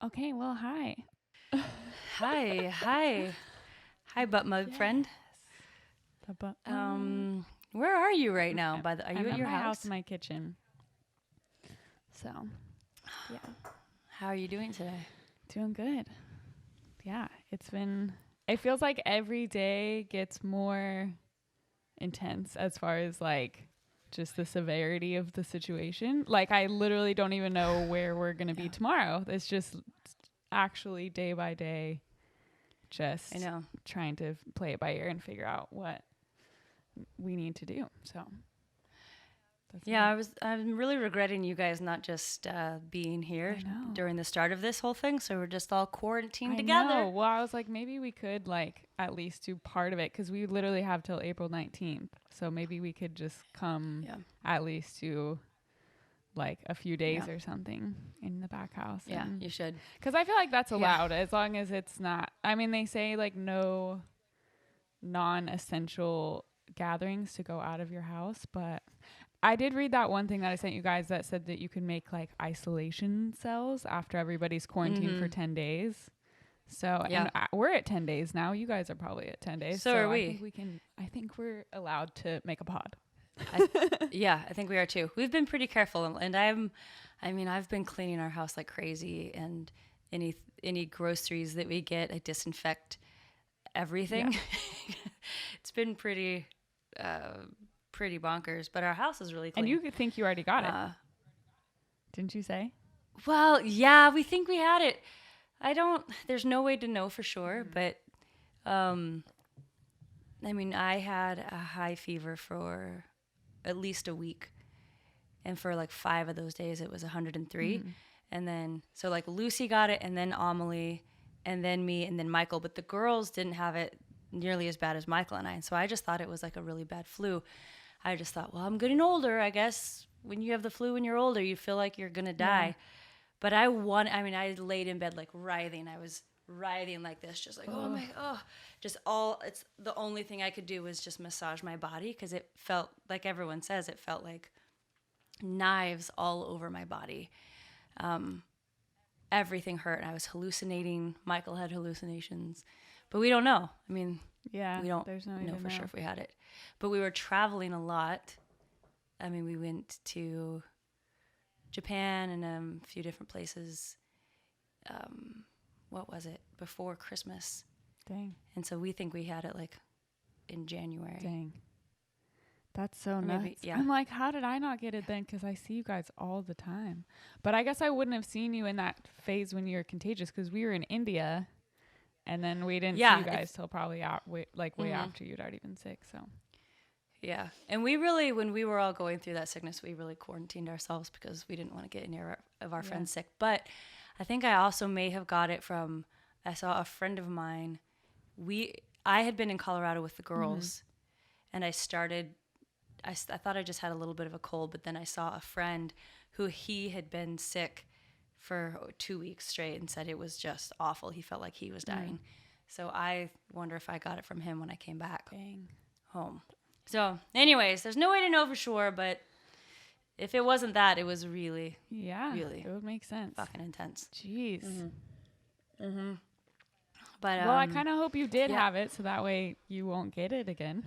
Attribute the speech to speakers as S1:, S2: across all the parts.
S1: Okay, well, hi.
S2: Hi, butt mug friend.
S1: The bu-
S2: Where are you right now? Are you
S1: I'm
S2: at
S1: at
S2: your
S1: my house
S2: house?
S1: in my kitchen. So, yeah,
S2: How are you doing today?
S1: doing good. Yeah, it feels like every day gets more intense as far as like just the severity of the situation. Like, I literally don't even know where we're going to be
S2: Yeah,
S1: tomorrow. It's just actually day by day,
S2: I
S1: just
S2: know.
S1: trying to play it by ear and figure out what we need to do. So, that's
S2: Yeah,
S1: it.
S2: I'm really regretting you guys not just being here
S1: I know.
S2: during the start of this whole thing. So we're just all quarantined
S1: I
S2: together.
S1: know. Well, I was like, maybe we could like at least do part of it because we literally have till April 19th. So maybe we could just come
S2: Yeah,
S1: at least to like a few days
S2: yeah,
S1: or something in the back house.
S2: yeah.
S1: And
S2: You should.
S1: because I feel like that's
S2: Yeah.
S1: allowed as long as it's not, I mean, they say like no non essential gatherings to go out of your house. But I did read that one thing that I sent you guys that said that you can make like isolation cells after everybody's quarantined for 10 days. So,
S2: Yeah.
S1: and we're at 10 days now. You guys are probably at 10 days.
S2: So
S1: So
S2: are
S1: I think
S2: we.
S1: I think we're allowed to make a pod.
S2: Yeah, I think we are too. We've been pretty careful, and I've been cleaning our house like crazy, and any groceries that we get, I disinfect
S1: Yeah.
S2: everything. It's been pretty bonkers, but our house is really
S1: And
S2: clean.
S1: you could think you already got it.
S2: Uh,
S1: Didn't you say?
S2: well, yeah, we think we had it. I don't. There's no way to know for sure, but um, I had a high fever for at least a week, and for like 5 of those days it was 103. And then so like Lucy got it, and then Amelie, and then me, and then Michael, but the girls didn't have it nearly as bad as Michael and I. And so I just thought it was like a really bad flu. I just thought, well, I'm getting older, I guess. When you have the flu when you're older, you feel like you're gonna
S1: Yeah.
S2: die. But I laid in bed like writhing. I was writhing like this, just like, oh my, oh, just all, it's the only thing I could do was just massage my body, because it felt like everyone says, it felt like knives all over my body. Everything hurt. I was hallucinating. Michael had hallucinations, but we don't know.
S1: Yeah.
S2: We don't
S1: There's no way
S2: know
S1: to
S2: for
S1: know.
S2: sure if we had it. But we were traveling a lot. We went to Japan and a few different places. What was it? Before Christmas.
S1: Dang.
S2: And so we think we had it like in January.
S1: Dang. That's so
S2: Or
S1: nuts.
S2: maybe, yeah.
S1: I'm like, how did I not get it then? Because I see you guys all the time. But I guess I wouldn't have seen you in that phase when you were contagious because we were in India. And then we didn't see
S2: Yeah.
S1: you guys till probably way after you'd already been sick. So
S2: Yeah. And we really, when we were all going through that sickness, we really quarantined ourselves because we didn't want to get any of our friends sick. But I think I also may have got it from, I saw a friend of mine. I had been in Colorado with the girls, and I thought I just had a little bit of a cold, but then I saw a friend who he had been sick for 2 weeks straight and said it was just awful. He felt like he was dying. So I wonder if I got it from him when I came back home. So anyways, there's no way to know for sure, but if it wasn't that, it was really, really
S1: it would make sense.
S2: fucking intense.
S1: Jeez.
S2: But
S1: Well, I kind of hope you did have it so that way you won't get it again.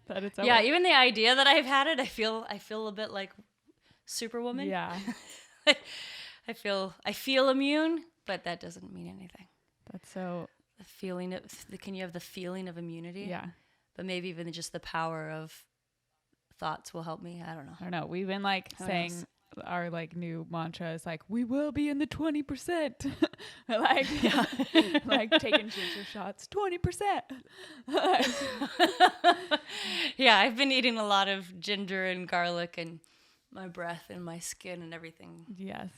S1: That it's over.
S2: yeah, even the idea that I've had it, I feel a bit like Superwoman.
S1: Yeah.
S2: I feel immune, but that doesn't mean anything.
S1: That's so.
S2: The feeling of can you have the feeling of immunity?
S1: Yeah.
S2: But maybe even just the power of thoughts will help me. I don't know.
S1: I don't know. We've been like saying our like new mantra is like, we will be in the 20%. Like, like taking ginger shots, 20%.
S2: Yeah, I've been eating a lot of ginger and garlic, and my breath and my skin and everything.
S1: Yes.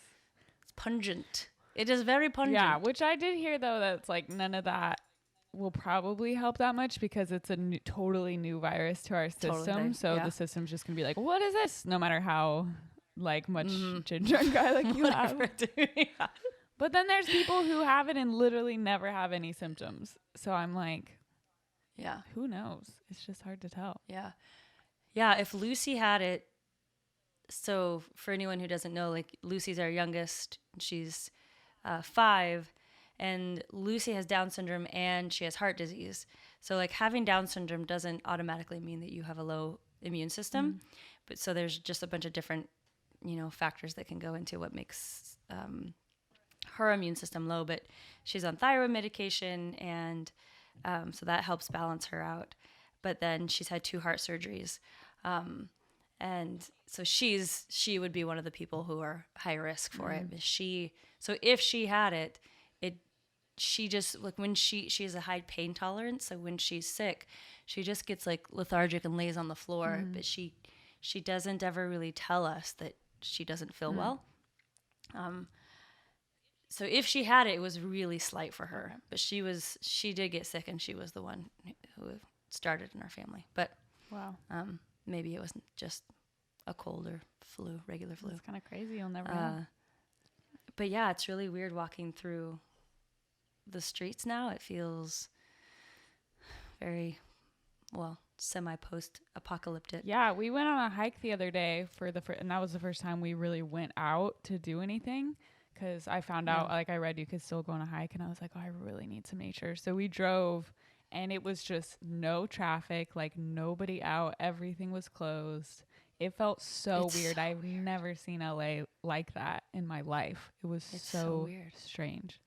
S2: It's pungent. It is very pungent.
S1: Yeah, which I did hear though that's like none of that will probably help that much because it's a totally new virus to our system. So the system's just gonna be like, what is this? No matter how like much ginger and garlic you have.
S2: Yeah.
S1: But then there's people who have it and literally never have any symptoms. So I'm like,
S2: Yeah.
S1: who knows? It's just hard to tell.
S2: Yeah. Yeah. If Lucy had it, so for anyone who doesn't know, like Lucy's our youngest. She's 5, and Lucy has Down syndrome and she has heart disease. So like having Down syndrome doesn't automatically mean that you have a low immune system, but so there's just a bunch of different, factors that can go into what makes her immune system low. But she's on thyroid medication, and so that helps balance her out. But then she's had 2 heart surgeries. And so she would be one of the people who are high risk for it. So if she had it, she just like when she has a high pain tolerance. So when she's sick, she just gets like lethargic and lays on the floor. But she doesn't ever really tell us that she doesn't feel well. So if she had it, it was really slight for her. But she did get sick, and she was the one who started in our family. But
S1: Wow.
S2: Maybe it wasn't just a cold or flu, regular flu.
S1: It's kind of crazy. You'll never know.
S2: But yeah, it's really weird walking through the streets now. It feels very, semi-post-apocalyptic.
S1: Yeah, we went on a hike the other day and that was the first time we really went out to do anything, because I found out, like, I read you could still go on a hike, and I was like, oh, I really need some nature. So we drove, and it was just no traffic, like nobody out. Everything was closed. It felt so weird. I've never seen LA like that in my life. It was so weird, strange.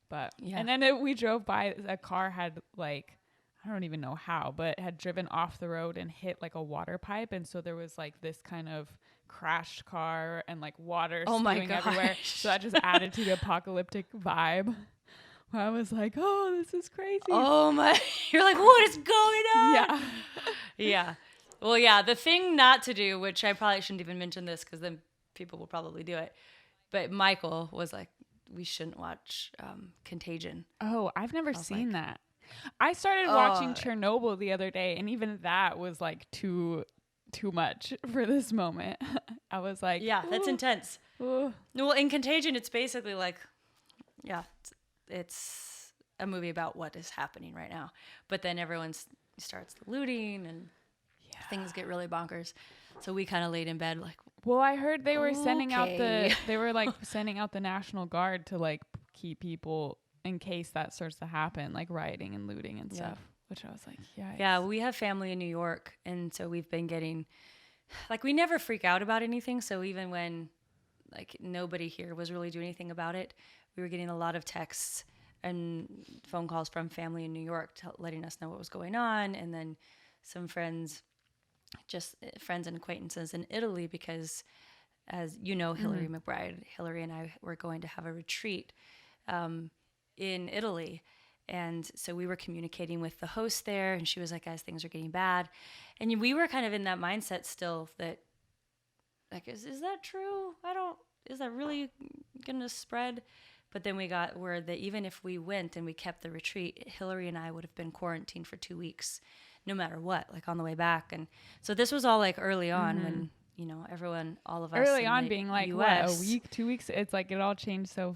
S1: But and then we drove by, a car had like, I don't even know how, but had driven off the road and hit like a water pipe, and so there was like this kind of crashed car and like water spewing everywhere. So that just added to the apocalyptic vibe. I was like, oh, this is crazy.
S2: Oh my, you're like, what is going on?
S1: Yeah.
S2: Yeah. Well, yeah, the thing not to do, which I probably shouldn't even mention this because then people will probably do it, but Michael was like, we shouldn't watch Contagion.
S1: Oh, I've never seen that. I started watching Chernobyl the other day, and even that was like too much for this moment. I was like,
S2: yeah, that's intense. Well, in Contagion, it's basically like, it's a movie about what is happening right now. But then everyone starts looting, and things get really bonkers. So we kind of laid in bed like,
S1: well, I heard they were sending out sending out the National Guard to like keep people in case that starts to happen, like rioting and looting and stuff. Which I was like,
S2: yeah, we have family in New York, and so we've been getting, like, we never freak out about anything. So even when like nobody here was really doing anything about it, we were getting a lot of texts and phone calls from family in New York letting us know what was going on, and then some friends and acquaintances in Italy, because as you know, Hillary and I were going to have a retreat in Italy. And so we were communicating with the host there, and she was like, guys, things are getting bad. And we were kind of in that mindset still that, like, is that true? Is that really going to spread? But then we got word that even if we went and we kept the retreat, Hillary and I would have been quarantined for 2 weeks, no matter what, like on the way back. And so this was all like early on when, everyone, all of us
S1: early on being like,
S2: US,
S1: what, a week, 2 weeks? It's like it all changed so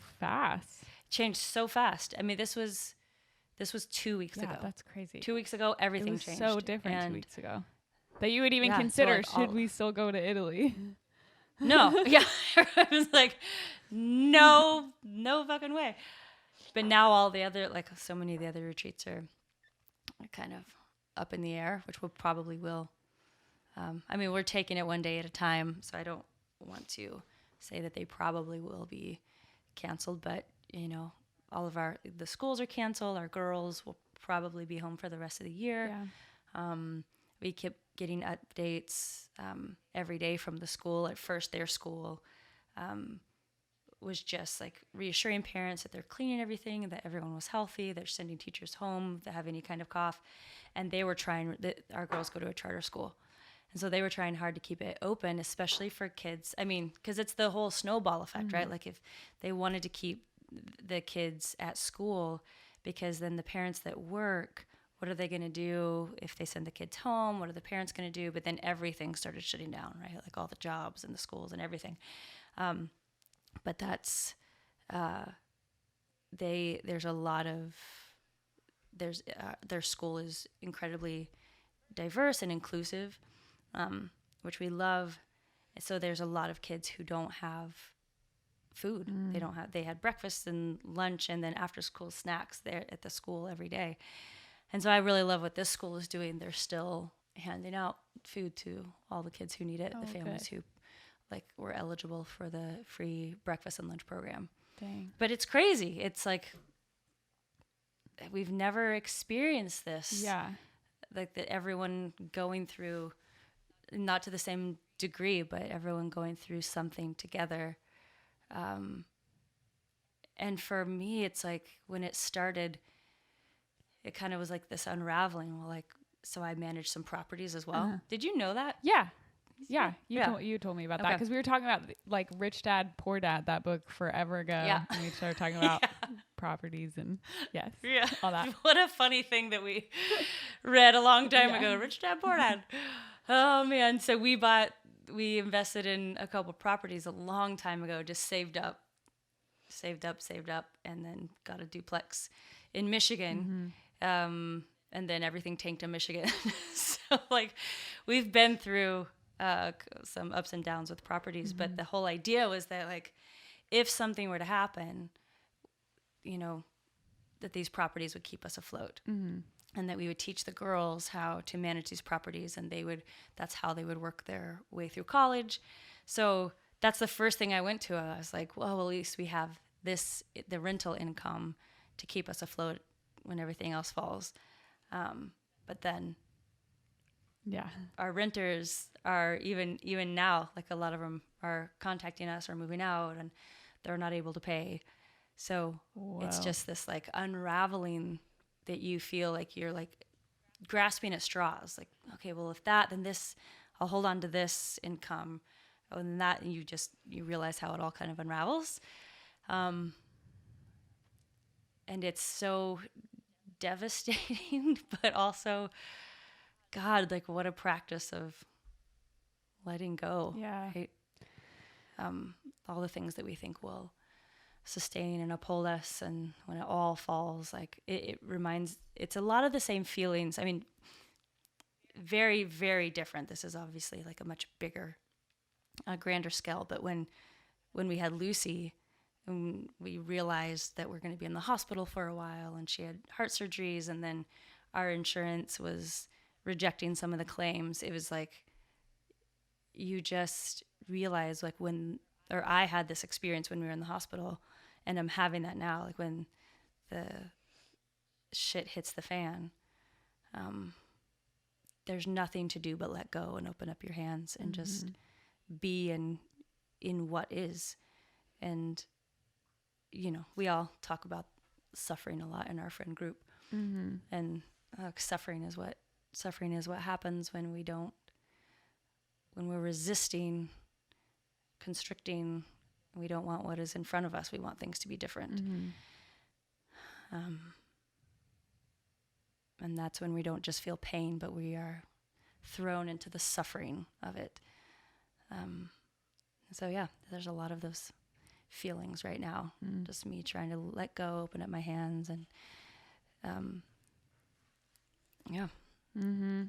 S1: fast.
S2: I mean, this was 2 weeks ago.
S1: That's crazy.
S2: 2 weeks ago, everything changed.
S1: So different 2 weeks ago. That you would even consider, so like, should we still go to Italy?
S2: No. Yeah. I was like, no fucking way. But now all the other, like so many of the other retreats are kind of up in the air, which will. I mean, we're taking it one day at a time, so I don't want to say that they probably will be canceled, but all of the schools are canceled. Our girls will probably be home for the rest of the year. Yeah. We kept getting updates every day from the school. At first, their school was just like reassuring parents that they're cleaning everything and that everyone was healthy. They're sending teachers home that have any kind of cough. And they were our girls go to a charter school. And so they were trying hard to keep it open, especially for kids. I mean, because it's the whole snowball effect, right? Like if they wanted to keep the kids at school, because then the parents that work, what are they going to do if they send the kids home? What are the parents going to do? But then everything started shutting down, right? Like all the jobs and the schools and everything. But that's, there's a lot of, their school is incredibly diverse and inclusive, which we love. So there's a lot of kids who don't have food. They had breakfast and lunch and then after school snacks there at the school every day. And so I really love what this school is doing. They're still handing out food to all the kids who need it, the families who like were eligible for the free breakfast and lunch program.
S1: Dang.
S2: But it's crazy. It's like we've never experienced this.
S1: Yeah.
S2: Like that everyone going through, not to the same degree, but everyone going through something together. And for me, it's like when it started, it kind of was like this unraveling. Well, like, so I managed some properties as well. Did you know that?
S1: Yeah. Yeah. You told me about that
S2: Okay.
S1: because we were talking about like Rich Dad, Poor Dad, that book forever ago.
S2: Yeah.
S1: And we started talking about properties and all that.
S2: What a funny thing that we read a long time ago. Rich Dad, Poor Dad. Oh man. So we invested in a couple properties a long time ago, just saved up, and then got a duplex in Michigan. And then everything tanked in Michigan. So like we've been through some ups and downs with properties, but the whole idea was that like if something were to happen, you know, that these properties would keep us afloat. And that we would teach the girls how to manage these properties, and that's how they would work their way through college. So that's the first thing I went to. I was like, well, at least we have the rental income to keep us afloat when everything else falls. But then our renters are even now, like a lot of them are contacting us or moving out and they're not able to pay. So it's just this like unraveling that you feel like you're like grasping at straws. Like, okay, well, if that, then this, I'll hold on to this income. Oh, and that, you realize how it all kind of unravels. And it's so devastating, but also, God, like what a practice of letting go.
S1: Yeah.
S2: Right? All the things that we think will sustain and uphold us, and when it all falls, like it's a lot of the same feelings. I mean, very, very different. This is obviously like a much bigger, grander scale. But when we had Lucy, and we realized that we're going to be in the hospital for a while, and she had heart surgeries, and then our insurance was rejecting some of the claims, it was like you just realize like I had this experience when we were in the hospital, and I'm having that now, like when the shit hits the fan, there's nothing to do but let go and open up your hands and just be in what is. And, you know, we all talk about suffering a lot in our friend group. And suffering is what happens when we're resisting, constricting. We don't want what is in front of us. We want things to be different. And that's when we don't just feel pain, but we are thrown into the suffering of it. So yeah, there's a lot of those feelings right now. Just me trying to let go, open up my hands, and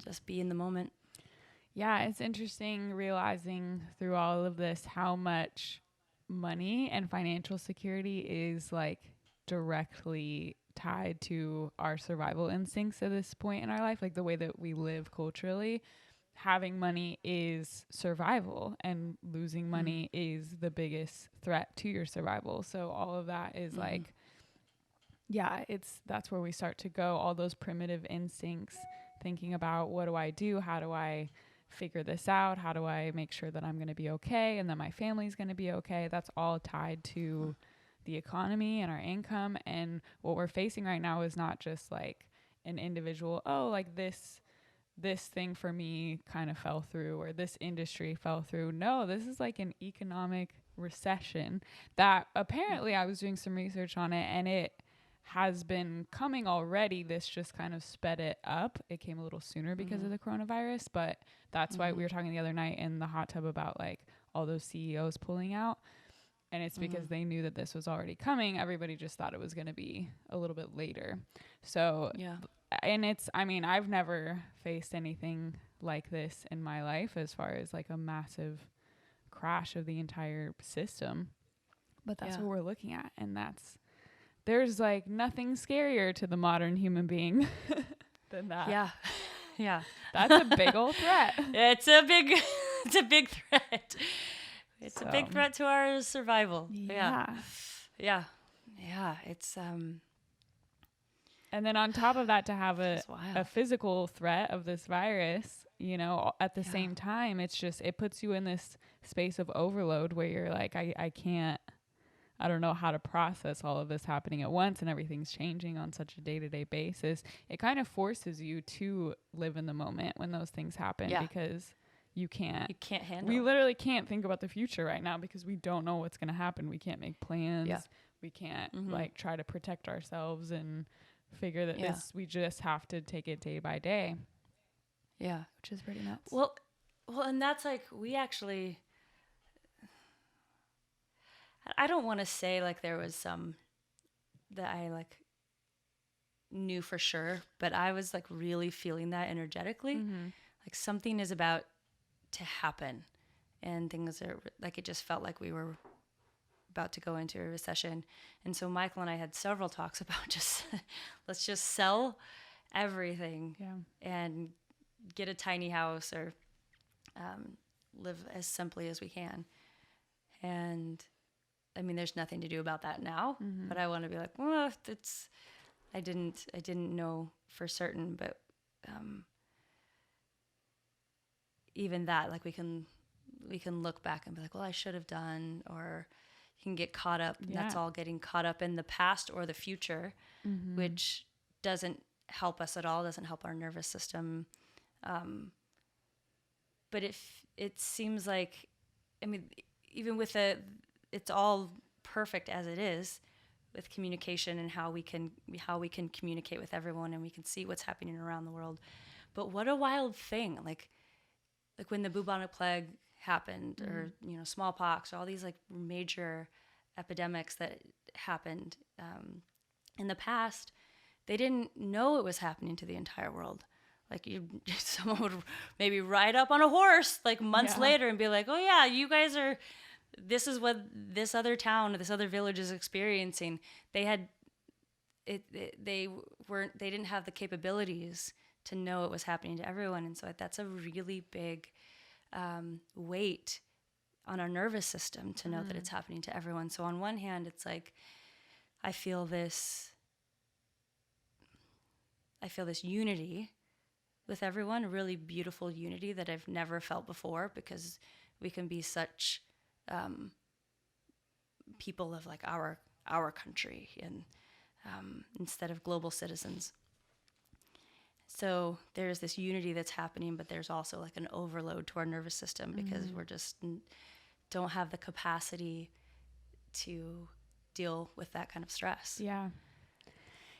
S2: just be in the moment.
S1: Yeah, it's interesting realizing through all of this how much money and financial security is like directly tied to our survival instincts at this point in our life, like the way that we live culturally. Having money is survival, and losing money is the biggest threat to your survival. So all of that is like, that's where we start to go, all those primitive instincts, thinking about what do I do? How do I figure this out? How do I make sure that I'm going to be okay and that my family's going to be okay? That's all tied to the economy and our income. And what we're facing right now is not just like an individual, like this thing for me kind of fell through, or this industry fell through. No, this is like an economic recession that apparently I was doing some research on it, and it has been coming already. This just kind of sped it up. It came a little sooner because of the coronavirus, but that's why we were talking the other night in the hot tub about like all those CEOs pulling out. And it's because they knew that this was already coming. Everybody just thought it was going to be a little bit later. So, and I've never faced anything like this in my life as far as like a massive crash of the entire system. But that's what we're looking at. And there's like nothing scarier to the modern human being than that.
S2: Yeah. Yeah.
S1: That's a big old threat.
S2: It's a big threat. It's a big threat to our survival. Yeah. Yeah. Yeah. It's
S1: and then on top of that, to have a
S2: wild.
S1: physical threat of this virus, you know, at the same time, it's just, it puts you in this space of overload where you're like, I can't, I don't know how to process all of this happening at once, and everything's changing on such a day-to-day basis. It kind of forces you to live in the moment when those things happen, because you can't handle. We literally can't think about the future right now because we don't know what's going to happen. We can't make plans. Yeah. We can't like try to protect ourselves and figure that this, we just have to take it day by day.
S2: Yeah.
S1: Which is pretty nuts.
S2: Well, and that's like, we actually, I don't want to say like there was some that I like knew for sure, but I was like really feeling that energetically. Like something is about to happen, and things are like, it just felt like we were about to go into a recession. And so Michael and I had several talks about just let's just sell everything and get a tiny house, or live as simply as we can. And I mean, there's nothing to do about that now, but I want to be like, well, I didn't know for certain, but even that, like we can look back and be like, well, I should have done, or you can get caught up. That's all getting caught up in the past or the future, which doesn't help us at all, doesn't help our nervous system. But it seems like, I mean, even with it's all perfect as it is with communication and how we can communicate with everyone, and we can see what's happening around the world. But what a wild thing, like when the bubonic plague happened, or you know, smallpox, or all these like major epidemics that happened in the past, they didn't know it was happening to the entire world. Like someone would maybe ride up on a horse like months later and be like, oh yeah, you guys are, this is what this other town or this other village is experiencing. They didn't have the capabilities to know it was happening to everyone. And so that's a really big weight on our nervous system to know that it's happening to everyone. So on one hand, it's like, I feel this unity with everyone, a really beautiful unity that I've never felt before, because we can be such people of like our country, and instead of global citizens. So there's this unity that's happening, but there's also like an overload to our nervous system, because we're just don't have the capacity to deal with that kind of stress.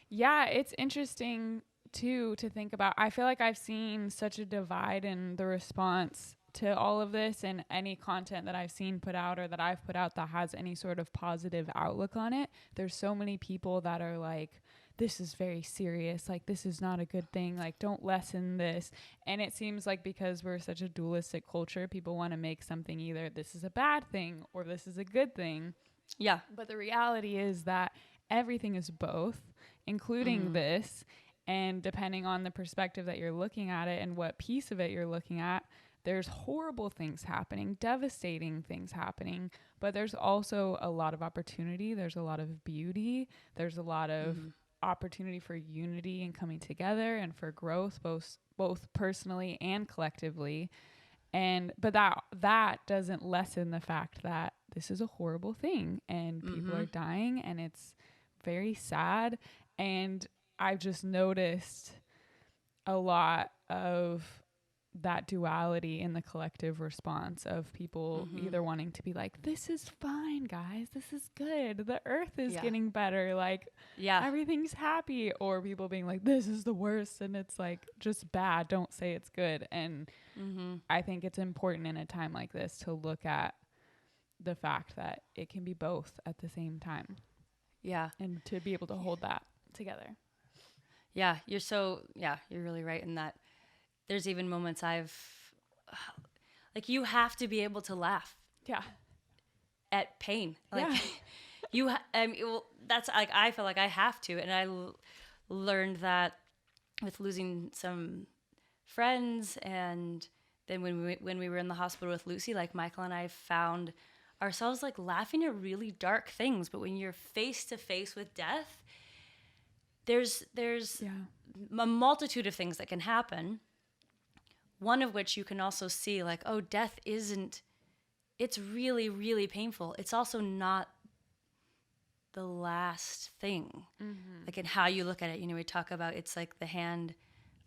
S1: Yeah, it's interesting too to think about. I feel like I've seen such a divide in the response to all of this, and any content that I've seen put out, or that I've put out, that has any sort of positive outlook on it. There's so many people that are like, this is very serious, like this is not a good thing, like don't lessen this. And it seems like because we're such a dualistic culture, people want to make something either this is a bad thing or this is a good thing.
S2: Yeah.
S1: But the reality is that everything is both, including this. And depending on the perspective that you're looking at it and what piece of it you're looking at, there's horrible things happening, devastating things happening, but there's also a lot of opportunity. There's a lot of beauty. There's a lot of opportunity for unity and coming together, and for growth, both personally and collectively. But that doesn't lessen the fact that this is a horrible thing, and people are dying, and it's very sad. And I've just noticed a lot of that duality in the collective response of people either wanting to be like, this is fine, guys, this is good, the earth is getting better, like everything's happy, or people being like, this is the worst and it's like just bad, don't say it's good. And I think it's important in a time like this to look at the fact that it can be both at the same time, and to be able to hold that together.
S2: You're really right in that. There's even moments like, you have to be able to laugh.
S1: Yeah.
S2: at pain. Like
S1: Yeah.
S2: I mean, well, that's like, I feel like I have to. And learned that with losing some friends. And then when we were in the hospital with Lucy, like Michael and I found ourselves like laughing at really dark things. But when you're face to face with death, there's
S1: Yeah.
S2: a multitude of things that can happen. One of which you can also see, like, oh, death isn't, it's really, really painful. It's also not the last thing.
S1: Mm-hmm.
S2: Like in how you look at it, we talk about it's like the hand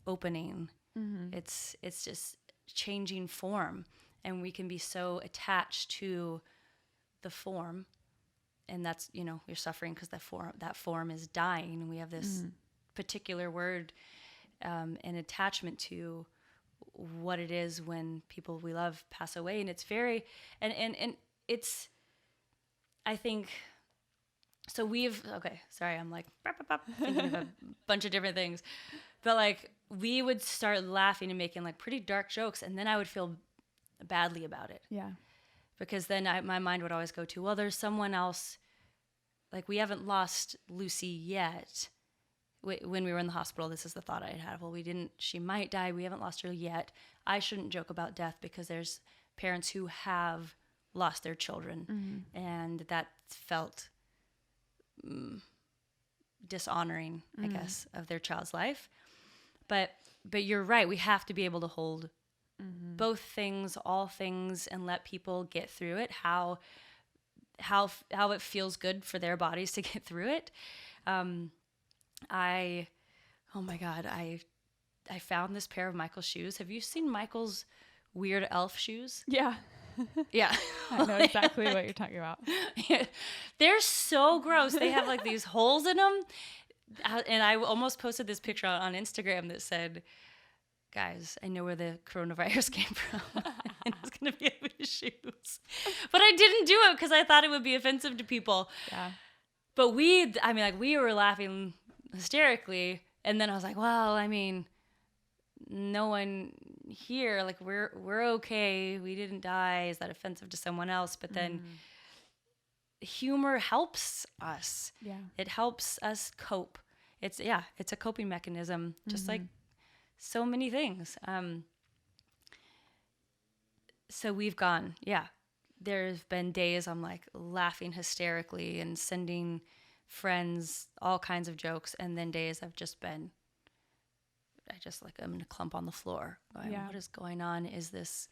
S2: opening.
S1: Mm-hmm.
S2: It's just changing form. And we can be so attached to the form. And that's, you're suffering because that form is dying. And we have this particular word and attachment to what it is when people we love pass away. And it's very, and it's, I think, so sorry, I'm like thinking of a bunch of different things. But like we would start laughing and making like pretty dark jokes, and then I would feel badly about it.
S1: Yeah.
S2: Because then my mind would always go to, well, there's someone else. Like we haven't lost Lucy yet. When we were in the hospital, this is the thought I had. Well, she might die. We haven't lost her yet. I shouldn't joke about death because there's parents who have lost their children. And that felt dishonoring, I guess, of their child's life. But you're right. We have to be able to hold both things, all things, and let people get through it. How it feels good for their bodies to get through it. Oh my God, I found this pair of Michael's shoes. Have you seen Michael's weird elf shoes?
S1: Yeah.
S2: Yeah.
S1: I know exactly what you're talking about.
S2: Yeah. They're so gross. They have like these holes in them. And I almost posted this picture on Instagram that said, guys, I know where the coronavirus came from. And it's going to be in these shoes. But I didn't do it because I thought it would be offensive to people.
S1: Yeah.
S2: But we were laughing hysterically. And then I was like, well, I mean, no one here, like we're okay. We didn't die. Is that offensive to someone else? But then humor helps us.
S1: Yeah.
S2: It helps us cope. It's a coping mechanism, just like so many things. So we've gone, there's been days I'm like laughing hysterically and sending friends all kinds of jokes. And then days I'm in a clump on the floor going, what is going on? Is this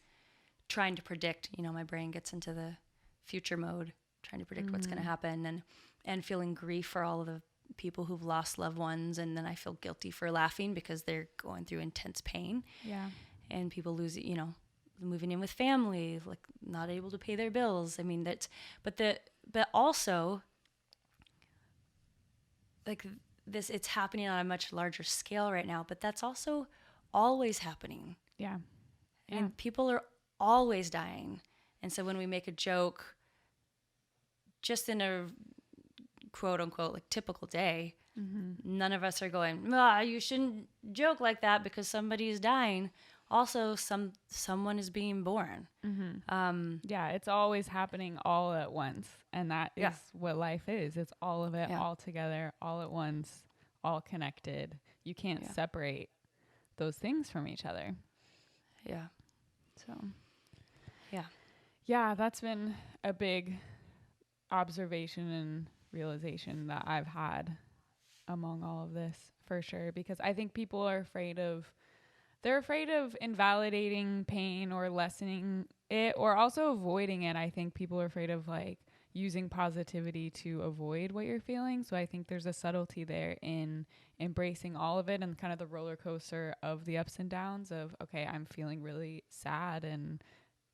S2: trying to predict, my brain gets into the future mode, trying to predict what's going to happen and feeling grief for all of the people who've lost loved ones. And then I feel guilty for laughing because they're going through intense pain. Yeah. And people losing, moving in with family, like not able to pay their bills. I mean, but also like this, it's happening on a much larger scale right now, but that's also always happening. Yeah. And people are always dying. And so when we make a joke just in a quote unquote like typical day, none of us are going, you shouldn't joke like that because somebody is dying. Also, someone is being born.
S1: It's always happening all at once. And that is what life is. It's all of it all together, all at once, all connected. You can't separate those things from each other. Yeah. So, yeah, that's been a big observation and realization that I've had among all of this for sure. Because I think people are they're afraid of invalidating pain or lessening it or also avoiding it. I think people are afraid of like using positivity to avoid what you're feeling. So I think there's a subtlety there in embracing all of it and kind of the roller coaster of the ups and downs of, okay, I'm feeling really sad and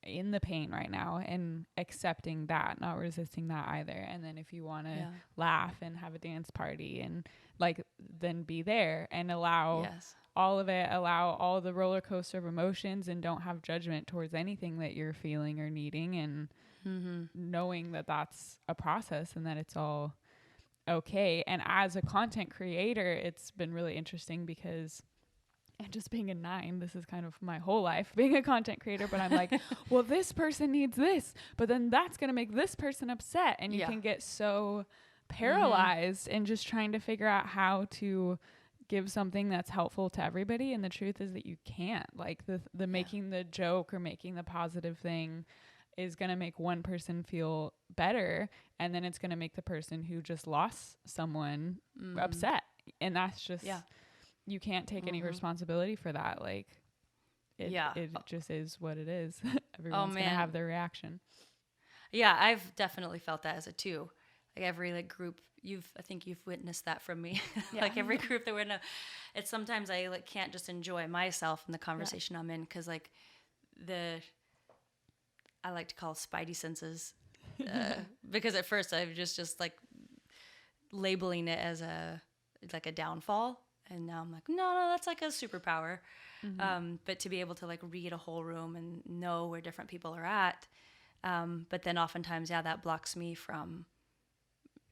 S1: in the pain right now and accepting that, not resisting that either. And then if you want to laugh and have a dance party and like, then be there and allow all of it, allow all the roller coaster of emotions and don't have judgment towards anything that you're feeling or needing and knowing that that's a process and that it's all okay. And as a content creator, it's been really interesting because and just being a 9, this is kind of my whole life being a content creator, but I'm like, well, this person needs this, but then that's going to make this person upset. And you can get so paralyzed in just trying to figure out how to give something that's helpful to everybody. And the truth is that you can't. Like the making the joke or making the positive thing is going to make one person feel better, and then it's going to make the person who just lost someone upset. And that's just you can't take any responsibility for that. Like it just is what it is. Everyone's going to have their reaction.
S2: Yeah, I've definitely felt that as a 2. Like every like group, I think you've witnessed that from me. Like every group that we're in, it's sometimes I like can't just enjoy myself and the conversation I'm in, because like I like to call spidey senses, because at first I was just like labeling it as a downfall, and now I'm like, no, that's like a superpower. But to be able to like read a whole room and know where different people are at, but then oftentimes, that blocks me from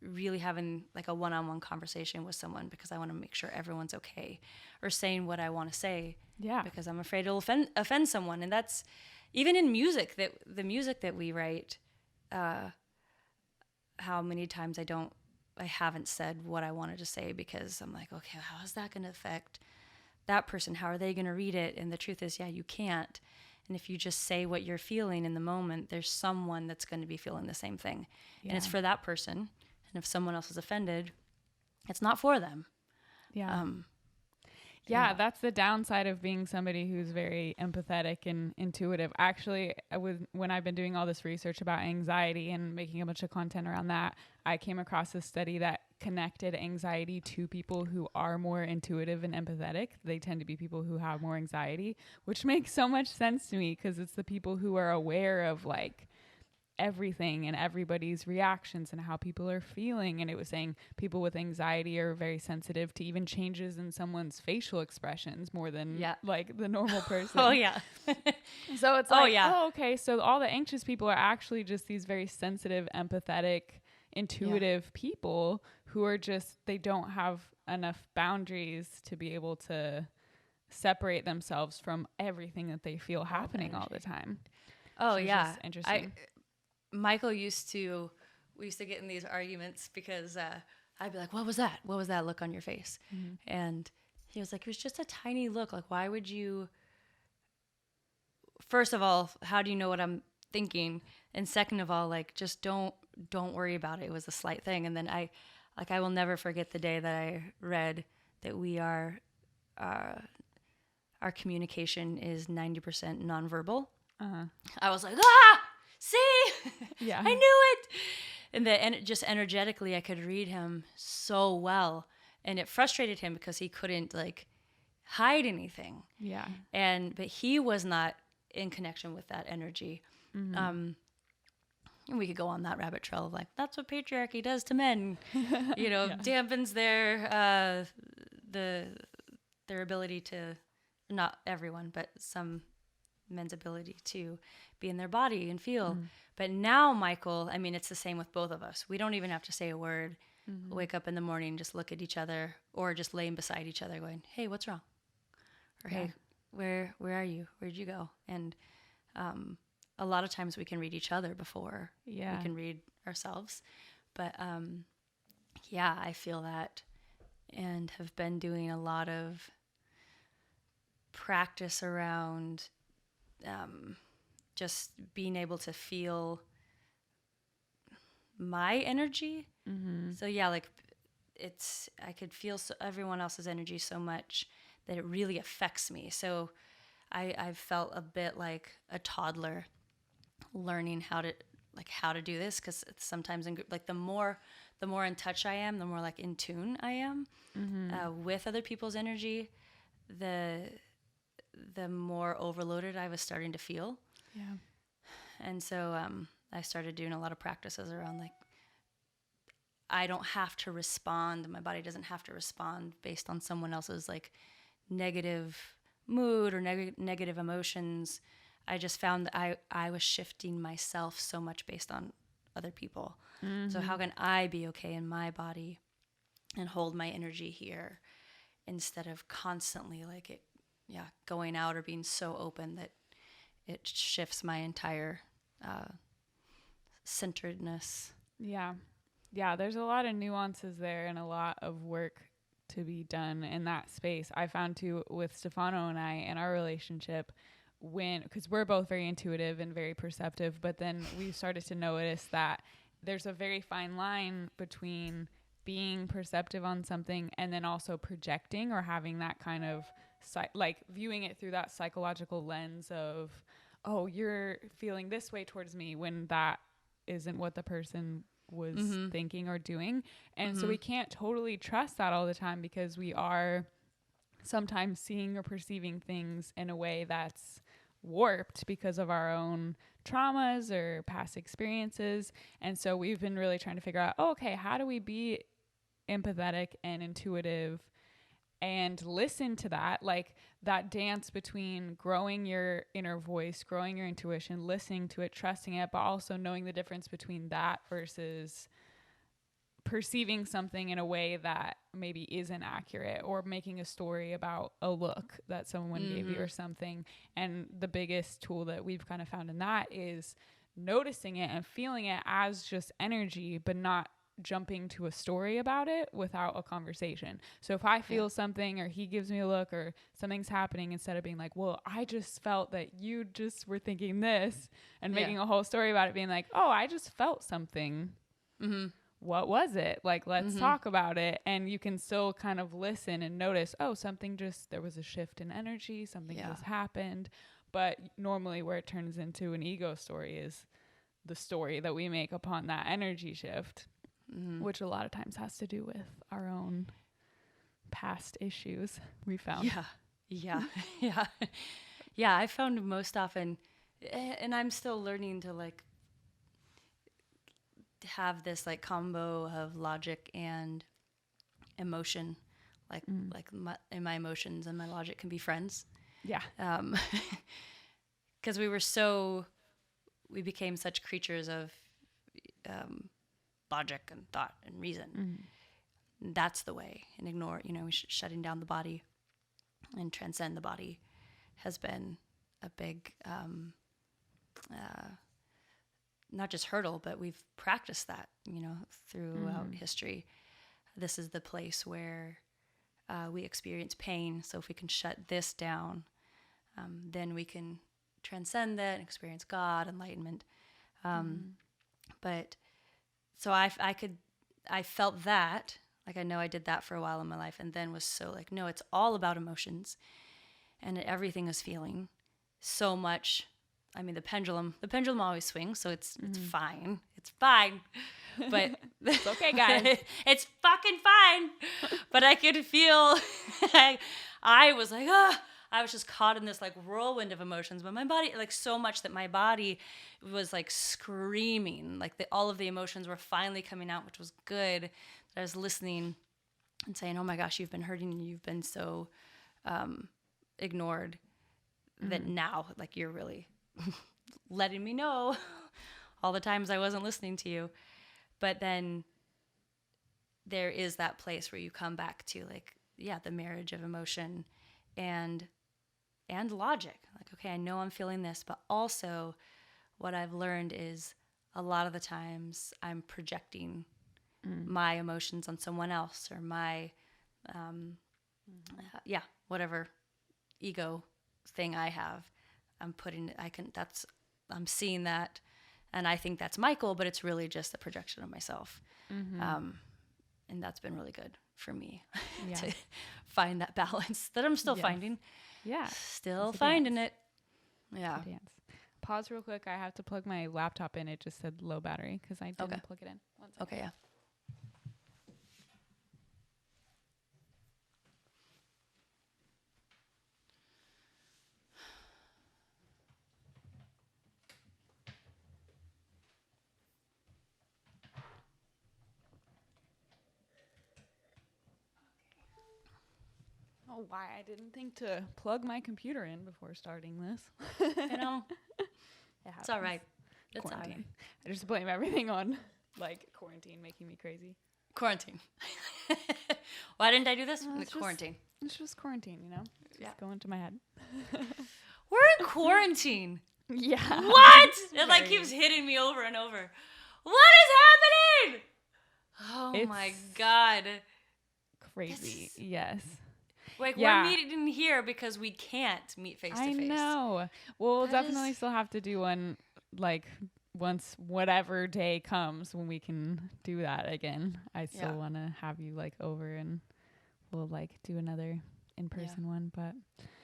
S2: really having like a one-on-one conversation with someone, because I want to make sure everyone's okay, or saying what I want to say, because I'm afraid it'll offend someone. And that's even in music, the music that we write, how many times I haven't said what I wanted to say, because I'm like, okay, how is that going to affect that person? How are they going to read it? And the truth is, you can't. And if you just say what you're feeling in the moment, there's someone that's going to be feeling the same thing. And it's for that person. And if someone else is offended, it's not for them.
S1: That's the downside of being somebody who's very empathetic and intuitive. Actually, when I've been doing all this research about anxiety and making a bunch of content around that, I came across a study that connected anxiety to people who are more intuitive and empathetic. They tend to be people who have more anxiety, which makes so much sense to me, because it's the people who are aware of like everything and everybody's reactions and how people are feeling. And it was saying people with anxiety are very sensitive to even changes in someone's facial expressions more than like the normal person. So it's like, okay, so all the anxious people are actually just these very sensitive, empathetic, intuitive people who are just, they don't have enough boundaries to be able to separate themselves from everything that they feel happening all the time.
S2: Interesting. Michael we used to get in these arguments, because I'd be like, what was that? What was that look on your face? And he was like, it was just a tiny look. Like, why would you, first of all, how do you know what I'm thinking? And second of all, like, just don't worry about it. It was a slight thing. And then I will never forget the day that I read that we are, our communication is 90% nonverbal. I was like, see, I knew it. And just energetically, I could read him so well, and it frustrated him because he couldn't like hide anything. But he was not in connection with that energy. And we could go on that rabbit trail of like, that's what patriarchy does to men. Dampens their ability to, not everyone, but some men's ability to be in their body and feel. But now, Michael, I mean, it's the same with both of us. We don't even have to say a word. Wake up in the morning, just look at each other, or just laying beside each other going, hey, what's wrong? Or hey, where are you? Where'd you go? And a lot of times we can read each other before we can read ourselves. But I feel that, and have been doing a lot of practice around just being able to feel my energy. So like I could feel everyone else's energy so much that it really affects me. So I've felt a bit like a toddler learning how to do this, because sometimes like the more in touch I am, the more like in tune I am with other people's energy, the more overloaded I was starting to feel. And so I started doing a lot of practices around like, I don't have to respond. My body doesn't have to respond based on someone else's like negative mood or negative emotions. I just found that I was shifting myself so much based on other people. So how can I be okay in my body and hold my energy here, instead of constantly like it going out or being so open that it shifts my entire centeredness.
S1: Yeah. Yeah, there's a lot of nuances there and a lot of work to be done in that space. I found too with Stefano and I in our relationship, because we're both very intuitive and very perceptive, but then we started to notice that there's a very fine line between being perceptive on something and then also projecting or having that kind of like viewing it through that psychological lens of, oh, you're feeling this way towards me, when that isn't what the person was thinking or doing. And so we can't totally trust that all the time, because we are sometimes seeing or perceiving things in a way that's warped because of our own traumas or past experiences. And so we've been really trying to figure out, oh, okay, how do we be empathetic and intuitive and listen to that, like that dance between growing your inner voice, growing your intuition, listening to it, trusting it, but also knowing the difference between that versus perceiving something in a way that maybe isn't accurate, or making a story about a look that someone gave you or something. And the biggest tool that we've kind of found in that is noticing it and feeling it as just energy, but not jumping to a story about it without a conversation. So if I feel something, or he gives me a look, or something's happening, instead of being like, well, I just felt that you just were thinking this, and making a whole story about it, being like, oh, I just felt something. What was it? Like, let's talk about it. And you can still kind of listen and notice, oh, there was a shift in energy, something just happened. But normally where it turns into an ego story is the story that we make upon that energy shift, which a lot of times has to do with our own past issues, we found.
S2: Yeah, I found most often, and I'm still learning to like have this like combo of logic and emotion, like my emotions and my logic can be friends.
S1: Yeah.
S2: Because we became such creatures of logic and thought and reason. That's the way. And ignore, shutting down the body and transcend the body has been a big, not just hurdle, but we've practiced that, throughout history. This is the place where we experience pain. So if we can shut this down, then we can transcend that and experience God, enlightenment. But so I felt that, like, I know I did that for a while in my life, and then was so like, no, it's all about emotions, and everything is feeling so much. I mean, the pendulum always swings, so it's fine. It's fine. But
S1: it's okay, guys.
S2: It's fucking fine. But I could feel, I was like, I was just caught in this like whirlwind of emotions. But my body, like so much that my body was like screaming, like all of the emotions were finally coming out, which was good. I was listening and saying, oh my gosh, you've been hurting and you've been so ignored that now, like, you're really letting me know all the times I wasn't listening to you. But then there is that place where you come back to, like, the marriage of emotion and logic. Like, okay, I know I'm feeling this, but also what I've learned is a lot of the times I'm projecting my emotions on someone else, or my whatever ego thing I have. I'm seeing that, and I think that's Michael, but it's really just the projection of myself. And that's been really good for me to find that balance that I'm still finding.
S1: Yeah.
S2: Still finding it. Yeah.
S1: Dance. Pause real quick. I have to plug my laptop in. It just said low battery because I didn't plug it in. 1 second.
S2: Okay, yeah.
S1: Oh, why I didn't think to plug my computer in before starting this.
S2: It's all right. It's
S1: quarantine.
S2: all right.
S1: I just blame everything on like quarantine making me crazy.
S2: Quarantine. Why didn't I do this?
S1: Well, it's
S2: Quarantine.
S1: It's just quarantine, you know? Just go into my head.
S2: We're in quarantine.
S1: Yeah.
S2: What? It like keeps hitting me over and over. What is happening? Oh my God.
S1: Crazy. Yes.
S2: Like, we're meeting here because we can't meet face to face.
S1: I know. Well, we'll definitely still have to do one, like, once whatever day comes when we can do that again. I still want to have you, like, over, and we'll, like, do another in-person one. But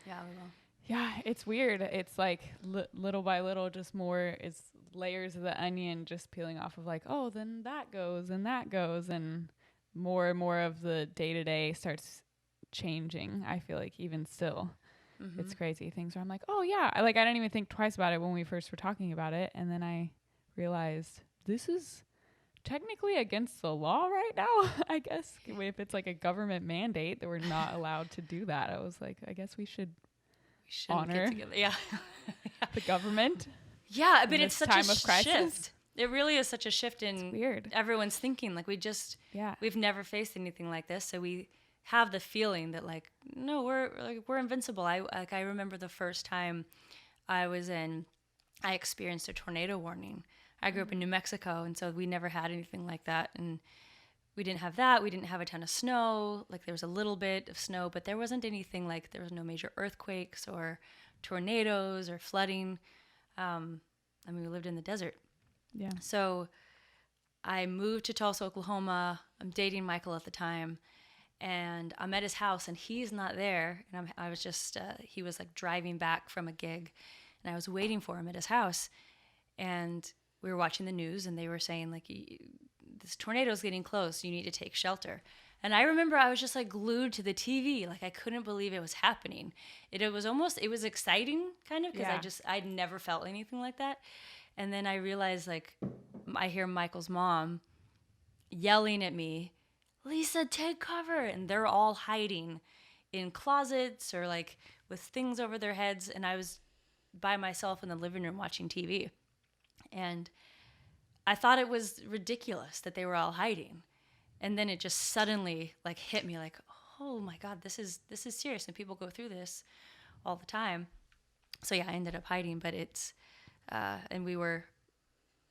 S2: yeah, we will.
S1: Yeah, it's weird. It's like little by little, just more, it's layers of the onion just peeling off of like, oh, then that goes and that goes. And more of the day-to-day starts changing. I feel like even still, it's crazy. Things where I'm like, oh yeah, I didn't even think twice about it when we first were talking about it. And then I realized this is technically against the law right now. I guess if it's like a government mandate that we're not allowed to do that. I was like, I guess we should honor the government.
S2: Yeah, but it's such a shift. It really is such a shift in
S1: weird.
S2: Everyone's thinking. Like, we've never faced anything like this, so we have the feeling that like, no, we're invincible. I remember the first time I experienced a tornado warning. I grew up in New Mexico, and so we never had anything like that, and we didn't have that. We didn't have a ton of snow. Like, there was a little bit of snow, but there wasn't anything like, there was no major earthquakes or tornadoes or flooding. We lived in the desert.
S1: Yeah.
S2: So I moved to Tulsa, Oklahoma. I'm dating Michael at the time, and I'm at his house, and he's not there. And I was just, he was like driving back from a gig, and I was waiting for him at his house. And we were watching the news, and they were saying like, this tornado's getting close. You need to take shelter. And I remember I was just like glued to the TV. Like, I couldn't believe it was happening. It was exciting kind of, because I'd never felt anything like that. And then I realized, like, I hear Michael's mom yelling at me, Lisa, take cover. And they're all hiding in closets or like with things over their heads. And I was by myself in the living room watching TV. And I thought it was ridiculous that they were all hiding. And then it just suddenly like hit me like, oh my God, this is serious, and people go through this all the time. So yeah, I ended up hiding, but it's and we were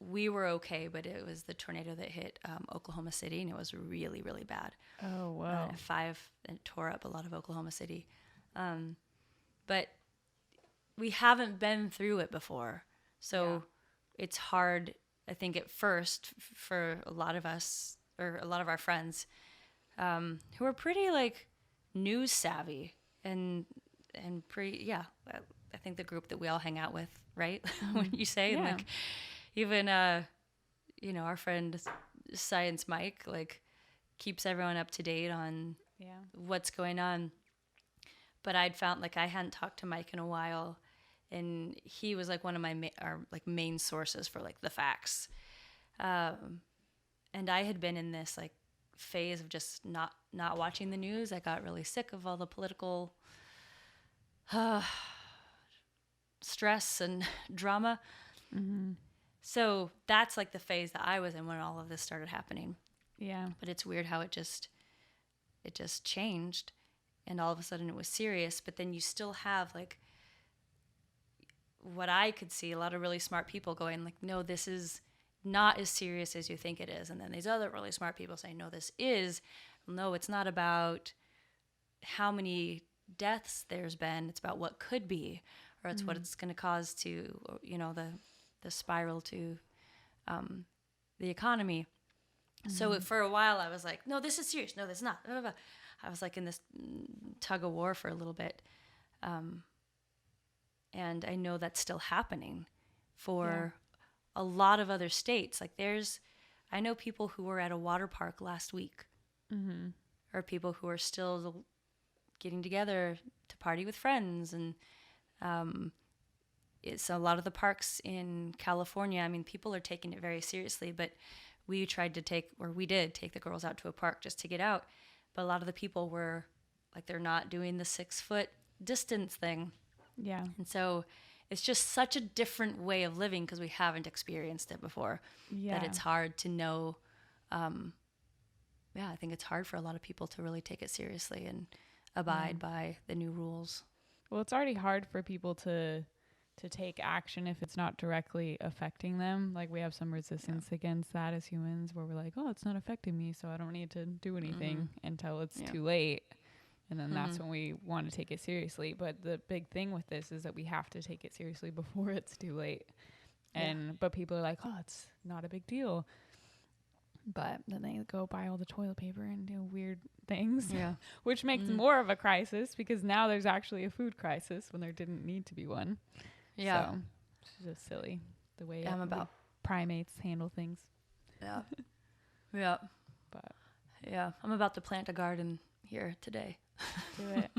S2: okay, but it was the tornado that hit Oklahoma City, and it was really, really bad.
S1: Oh wow.
S2: 5 and tore up a lot of Oklahoma City. But we haven't been through it before. So it's hard, I think, at first for a lot of us, or a lot of our friends, who are pretty like news savvy and I think the group that we all hang out with, right? When you say like, even our friend Science Mike like keeps everyone up to date on what's going on. But I'd found like I hadn't talked to Mike in a while, and he was like one of my main sources for like the facts. And I had been in this like phase of just not watching the news. I got really sick of all the political stress and drama. Mm-hmm. So that's like the phase that I was in when all of this started happening.
S1: Yeah.
S2: But it's weird how it just changed, and all of a sudden it was serious. But then you still have like what I could see, a lot of really smart people going like, no, this is not as serious as you think it is. And then these other really smart people saying, no, this is. No, it's not about how many deaths there's been. It's about what could be, or it's what it's going to cause to, the spiral to the economy. So for a while I was like, no, this is serious. No, that's not. I was like in this tug of war for a little bit. And I know that's still happening for a lot of other states. Like I know people who were at a water park last week, or people who are still getting together to party with friends. And it's a lot of the parks in California. I mean, people are taking it very seriously, but we did take the girls out to a park just to get out. But a lot of the people were like, they're not doing the 6-foot distance thing.
S1: Yeah.
S2: And so it's just such a different way of living because we haven't experienced it before, that it's hard to know I think it's hard for a lot of people to really take it seriously and abide by the new rules.
S1: Well, it's already hard for people to take action if it's not directly affecting them. Like we have some resistance against that as humans where we're like, oh, it's not affecting me, so I don't need to do anything until it's too late. And then that's when we want to take it seriously. But the big thing with this is that we have to take it seriously before it's too late. But people are like, oh, it's not a big deal. But then they go buy all the toilet paper and do weird things, which makes more of a crisis because now there's actually a food crisis when there didn't need to be one. Yeah. So it's just silly the way primates handle things.
S2: Yeah. Yeah.
S1: But
S2: I'm about to plant a garden here today.
S1: Do it.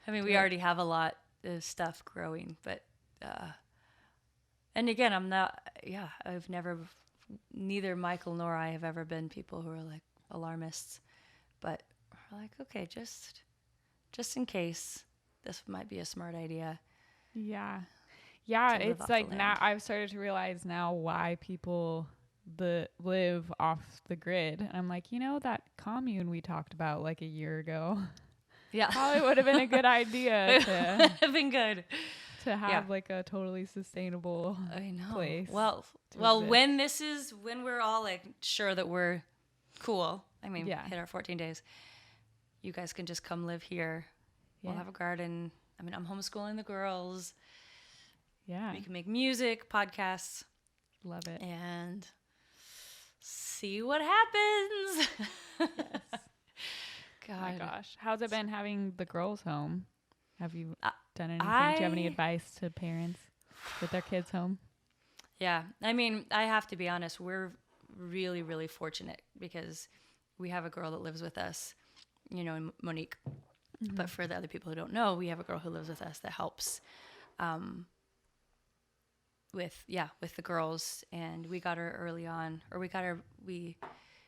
S2: I mean, we already have a lot of stuff growing, but and again, neither Michael nor I have ever been people who are like alarmists, but we're like, okay, just in case, this might be a smart idea.
S1: Yeah, it's like now I've started to realize now why people live off the grid. And I'm like, that commune we talked about like a year ago. Yeah, probably would have been a good idea. It would have been good to have like a totally sustainable place.
S2: Well, when we're all like sure that we're cool. I mean, hit our 14 days. You guys can just come live here. We'll have a garden. I mean, I'm homeschooling the girls. Yeah. We can make music, podcasts.
S1: Love it.
S2: And see what happens.
S1: Yes. God. Oh my gosh. How's it been having the girls home? Have you done anything? Do you have any advice to parents with their kids home?
S2: Yeah. I mean, I have to be honest. We're really, really fortunate because we have a girl that lives with us, Monique. Mm-hmm. But for the other people who don't know, we have a girl who lives with us that helps with the girls. And we got her early on, or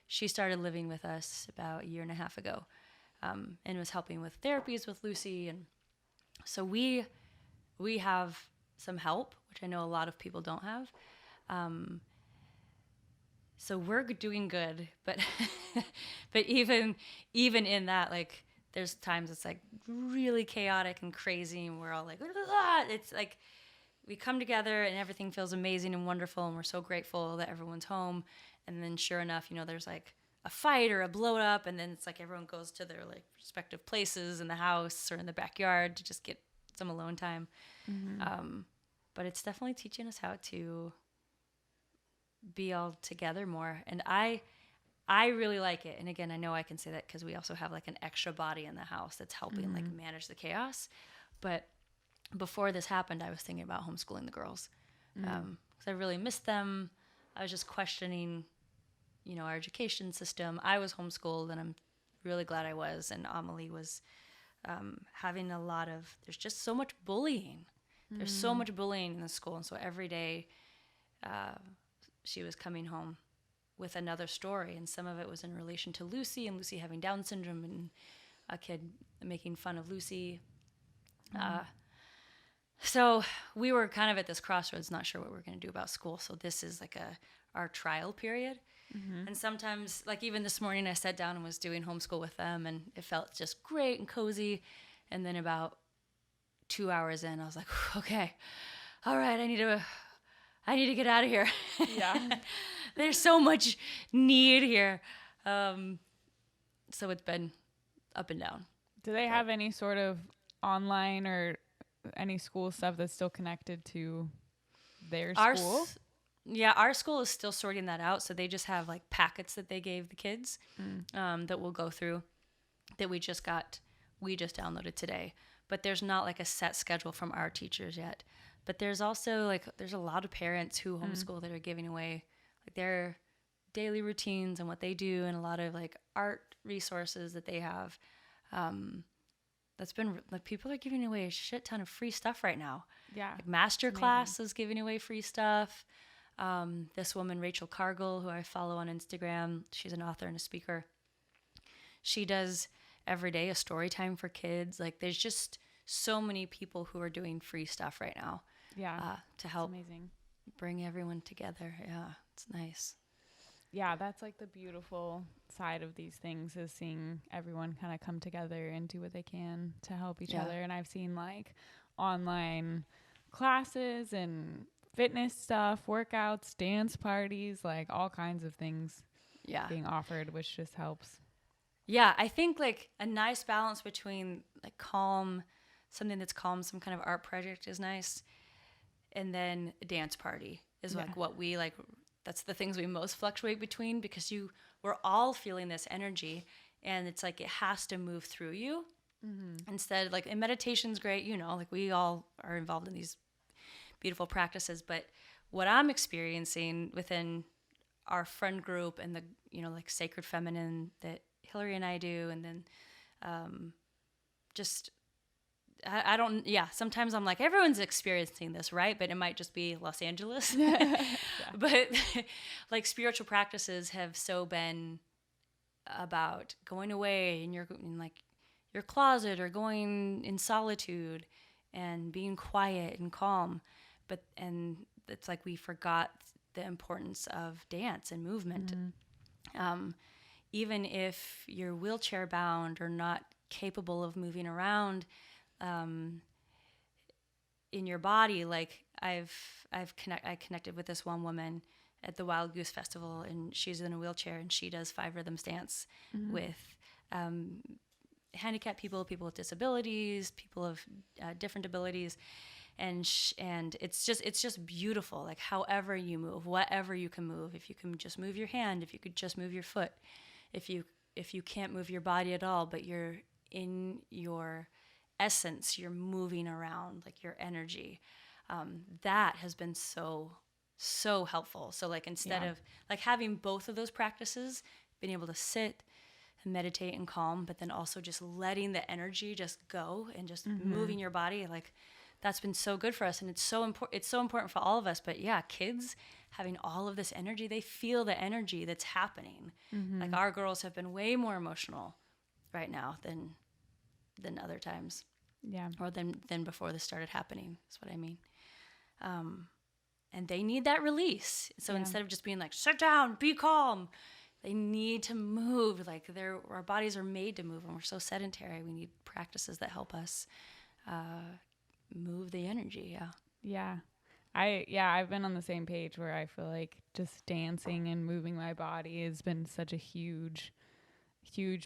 S2: she started living with us about a year and a half ago and was helping with therapies with Lucy. And so we have some help, which I know a lot of people don't have. So we're doing good, but but even in that, like, there's times it's like really chaotic and crazy, and we're all like, it's like we come together and everything feels amazing and wonderful, and we're so grateful that everyone's home. And then sure enough, there's like a fight or a blow up, and then it's like everyone goes to their like respective places in the house or in the backyard to just get some alone time. Mm-hmm. But it's definitely teaching us how to be all together more. And I really like it. And again, I know I can say that because we also have like an extra body in the house that's helping like manage the chaos. But before this happened, I was thinking about homeschooling the girls because I really missed them. I was just questioning, our education system. I was homeschooled, and I'm really glad I was. And Amelie was having there's just so much bullying. There's so much bullying in the school. And so every day she was coming home with another story. And some of it was in relation to Lucy and Lucy having Down syndrome and a kid making fun of Lucy. So we were kind of at this crossroads, not sure what we're going to do about school. So this is like our trial period. Mm-hmm. And sometimes, like even this morning, I sat down and was doing homeschool with them, and it felt just great and cozy. And then about 2 hours in, I was like, okay, all right, I need to get out of here. Yeah. There's so much need here. So it's been up and down.
S1: Do they have any sort of online or any school stuff that's still connected to their school?
S2: Our school is still sorting that out. So they just have like packets that they gave the kids that we'll go through that we just downloaded today. But there's not like a set schedule from our teachers yet. But there's also there's a lot of parents who homeschool that are giving away like their daily routines and what they do, and a lot of like art resources that they have. That's been like people are giving away a shit ton of free stuff right now. Yeah. Like Masterclass is giving away free stuff. This woman, Rachel Cargill, who I follow on Instagram, she's an author and a speaker. She does every day a story time for kids. Like there's just so many people who are doing free stuff right now. Yeah. To help bring everyone together. Yeah. It's nice.
S1: Yeah. That's like the beautiful side of these things is seeing everyone kind of come together and do what they can to help each
S2: Yeah.
S1: other. And I've seen like online classes and fitness stuff, workouts, dance parties, like all kinds of things
S2: Yeah.
S1: being offered, which just helps.
S2: Yeah, I think like a nice balance between like calm, something that's calm, some kind of art project is nice, and then a dance party is like what we like. That's the things we most fluctuate between because we're all feeling this energy, and it's like it has to move through you. Instead, like, and meditation's great, you know, like we all are involved in these beautiful practices, but what I'm experiencing within our friend group and the, you know, like sacred feminine that Hillary and I do, and then just I don't, yeah, sometimes I'm like, everyone's experiencing this, right? But it might just be Los Angeles. But like spiritual practices have so been about going away in like your closet or going in solitude and being quiet and calm. And it's like we forgot the importance of dance and movement. Even if you're wheelchair bound or not capable of moving around, in your body, like I connected with this one woman at the Wild Goose Festival, and she's in a wheelchair, and she does 5 rhythms dance with handicapped people, people with disabilities, people of different abilities, and it's just beautiful. Like however you move, whatever you can move, if you can just move your hand, if you could just move your foot, if you can't move your body at all, but you're in your essence, you're moving around, like your energy, that has been so helpful. So like instead of like having both of those practices, being able to sit and meditate and calm, but then also just letting the energy just go and just moving your body, like that's been so good for us. And it's so important for all of us. But yeah, kids having all of this energy, they feel the energy that's happening. Like our girls have been way more emotional right now than other times.
S1: Yeah.
S2: Or than before this started happening. That's what I mean. And they need that release. So instead of just being like, sit down, be calm, they need to move. Like our bodies are made to move, and we're so sedentary. We need practices that help us move the energy.
S1: Yeah. I've been on the same page where I feel like just dancing and moving my body has been such a huge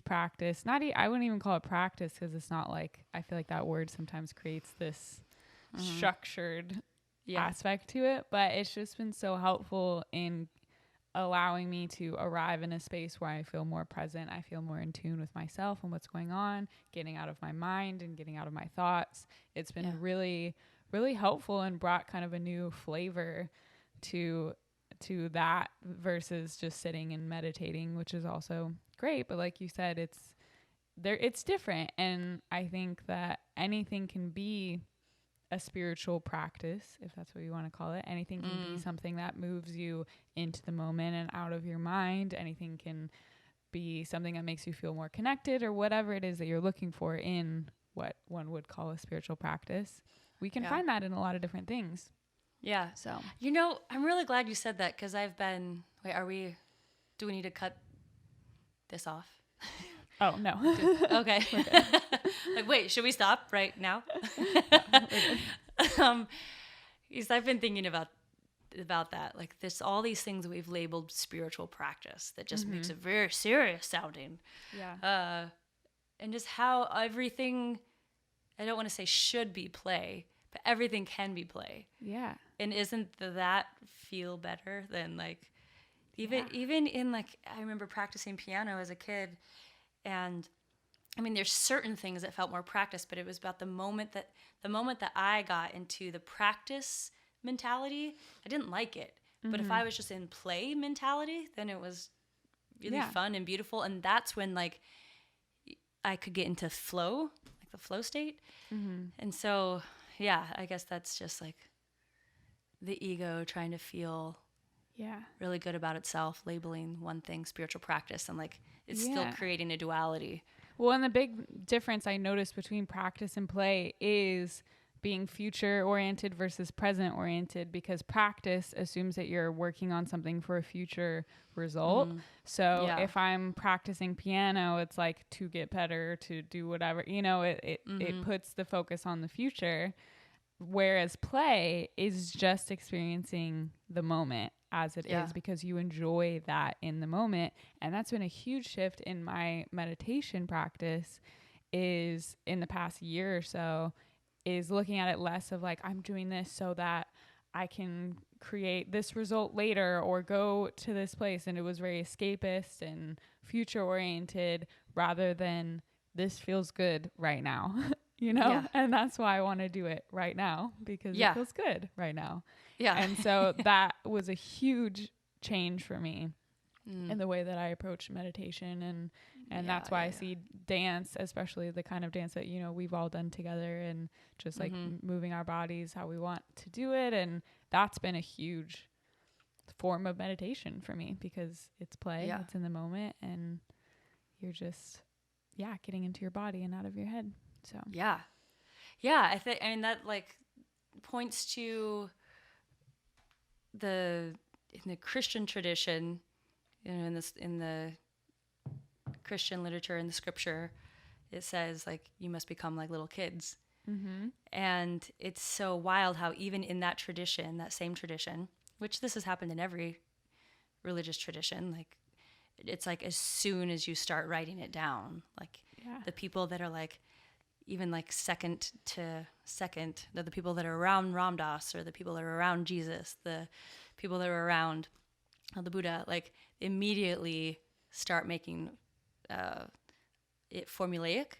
S1: practice. I wouldn't even call it practice, because it's not like, I feel like that word sometimes creates this structured aspect to it, but it's just been so helpful in allowing me to arrive in a space where I feel more present. I feel more in tune with myself and what's going on, getting out of my mind and getting out of my thoughts. It's been really, really helpful and brought kind of a new flavor to that versus just sitting and meditating, which is also great. But like you said, it's different. And I think that anything can be a spiritual practice, if that's what you want to call it. Anything can be something that moves you into the moment and out of your mind. Anything can be something that makes you feel more connected, or whatever it is that you're looking for in what one would call a spiritual practice. We can find that in a lot of different things.
S2: Yeah.
S1: So,
S2: you know, I'm really glad you said that, because do we need to cut this off?
S1: oh no.
S2: Okay. Like, wait, should we stop right now? Because I've been thinking about that. Like, there's all these things we've labeled spiritual practice that just makes it very serious sounding.
S1: Yeah.
S2: And just how everything, I don't want to say should be play, but everything can be play.
S1: Yeah.
S2: And isn't that feel better than like, even in like, I remember practicing piano as a kid, and I mean, there's certain things that felt more practiced, but it was about the moment that I got into the practice mentality, I didn't like it. But if I was just in play mentality, then it was really fun and beautiful. And that's when like I could get into flow, like the flow state. And so, yeah, I guess that's just like the ego trying to feel really good about itself, labeling one thing spiritual practice, and like it's still creating a duality.
S1: Well, and the big difference I noticed between practice and play is being future oriented versus present oriented, because practice assumes that you're working on something for a future result. So if I'm practicing piano, it's like to get better, to do whatever, it puts the focus on the future. Whereas play is just experiencing the moment as it is, because you enjoy that in the moment. And that's been a huge shift in my meditation practice, is in the past year or so, is looking at it less of like, I'm doing this so that I can create this result later or go to this place. And it was very escapist and future oriented, rather than this feels good right now. And that's why I want to do it right now, because it feels good right now. And so that was a huge change for me in the way that I approach meditation. And that's why I see dance, especially the kind of dance that, we've all done together, and just like moving our bodies how we want to do it. And that's been a huge form of meditation for me, because it's play, it's in the moment, and you're just, getting into your body and out of your head. So
S2: I think, I mean, that like points to in the Christian tradition, in the Christian literature, in the scripture, it says like you must become like little kids. And it's so wild how even in that tradition, that same tradition, which this has happened in every religious tradition, like it's like as soon as you start writing it down, like the people that are like even like second to second, the people that are around Ram Dass, or the people that are around Jesus, the people that are around the Buddha, like immediately start making it formulaic.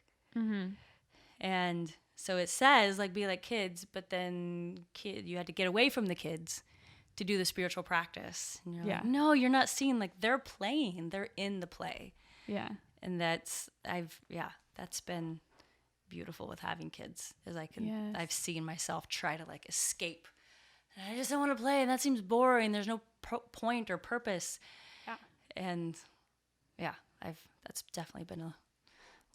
S2: And so it says like be like kids, but then you had to get away from the kids to do the spiritual practice. And you're like, no, you're not seeing, like they're playing, they're in the play. And that's been beautiful with having kids, as I've seen myself try to like escape. And I just don't want to play, and that seems boring. There's no point or purpose. And that's definitely been a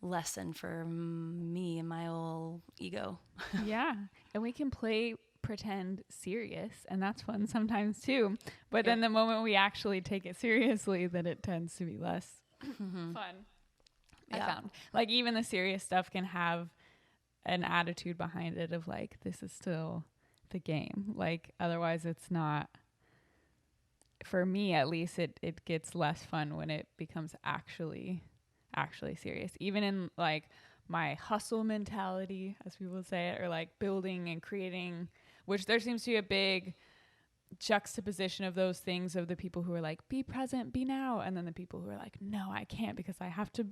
S2: lesson for me and my old ego.
S1: And we can play pretend serious, and that's fun sometimes too. But then the moment we actually take it seriously, then it tends to be less fun. I found like even the serious stuff can have an attitude behind it of like, this is still the game. Like otherwise it's not, for me at least, it gets less fun when it becomes actually serious. Even in like my hustle mentality, as people say it, or like building and creating, which there seems to be a big juxtaposition of those things, of the people who are like, be present, be now, and then the people who are like, no, I can't, because I have to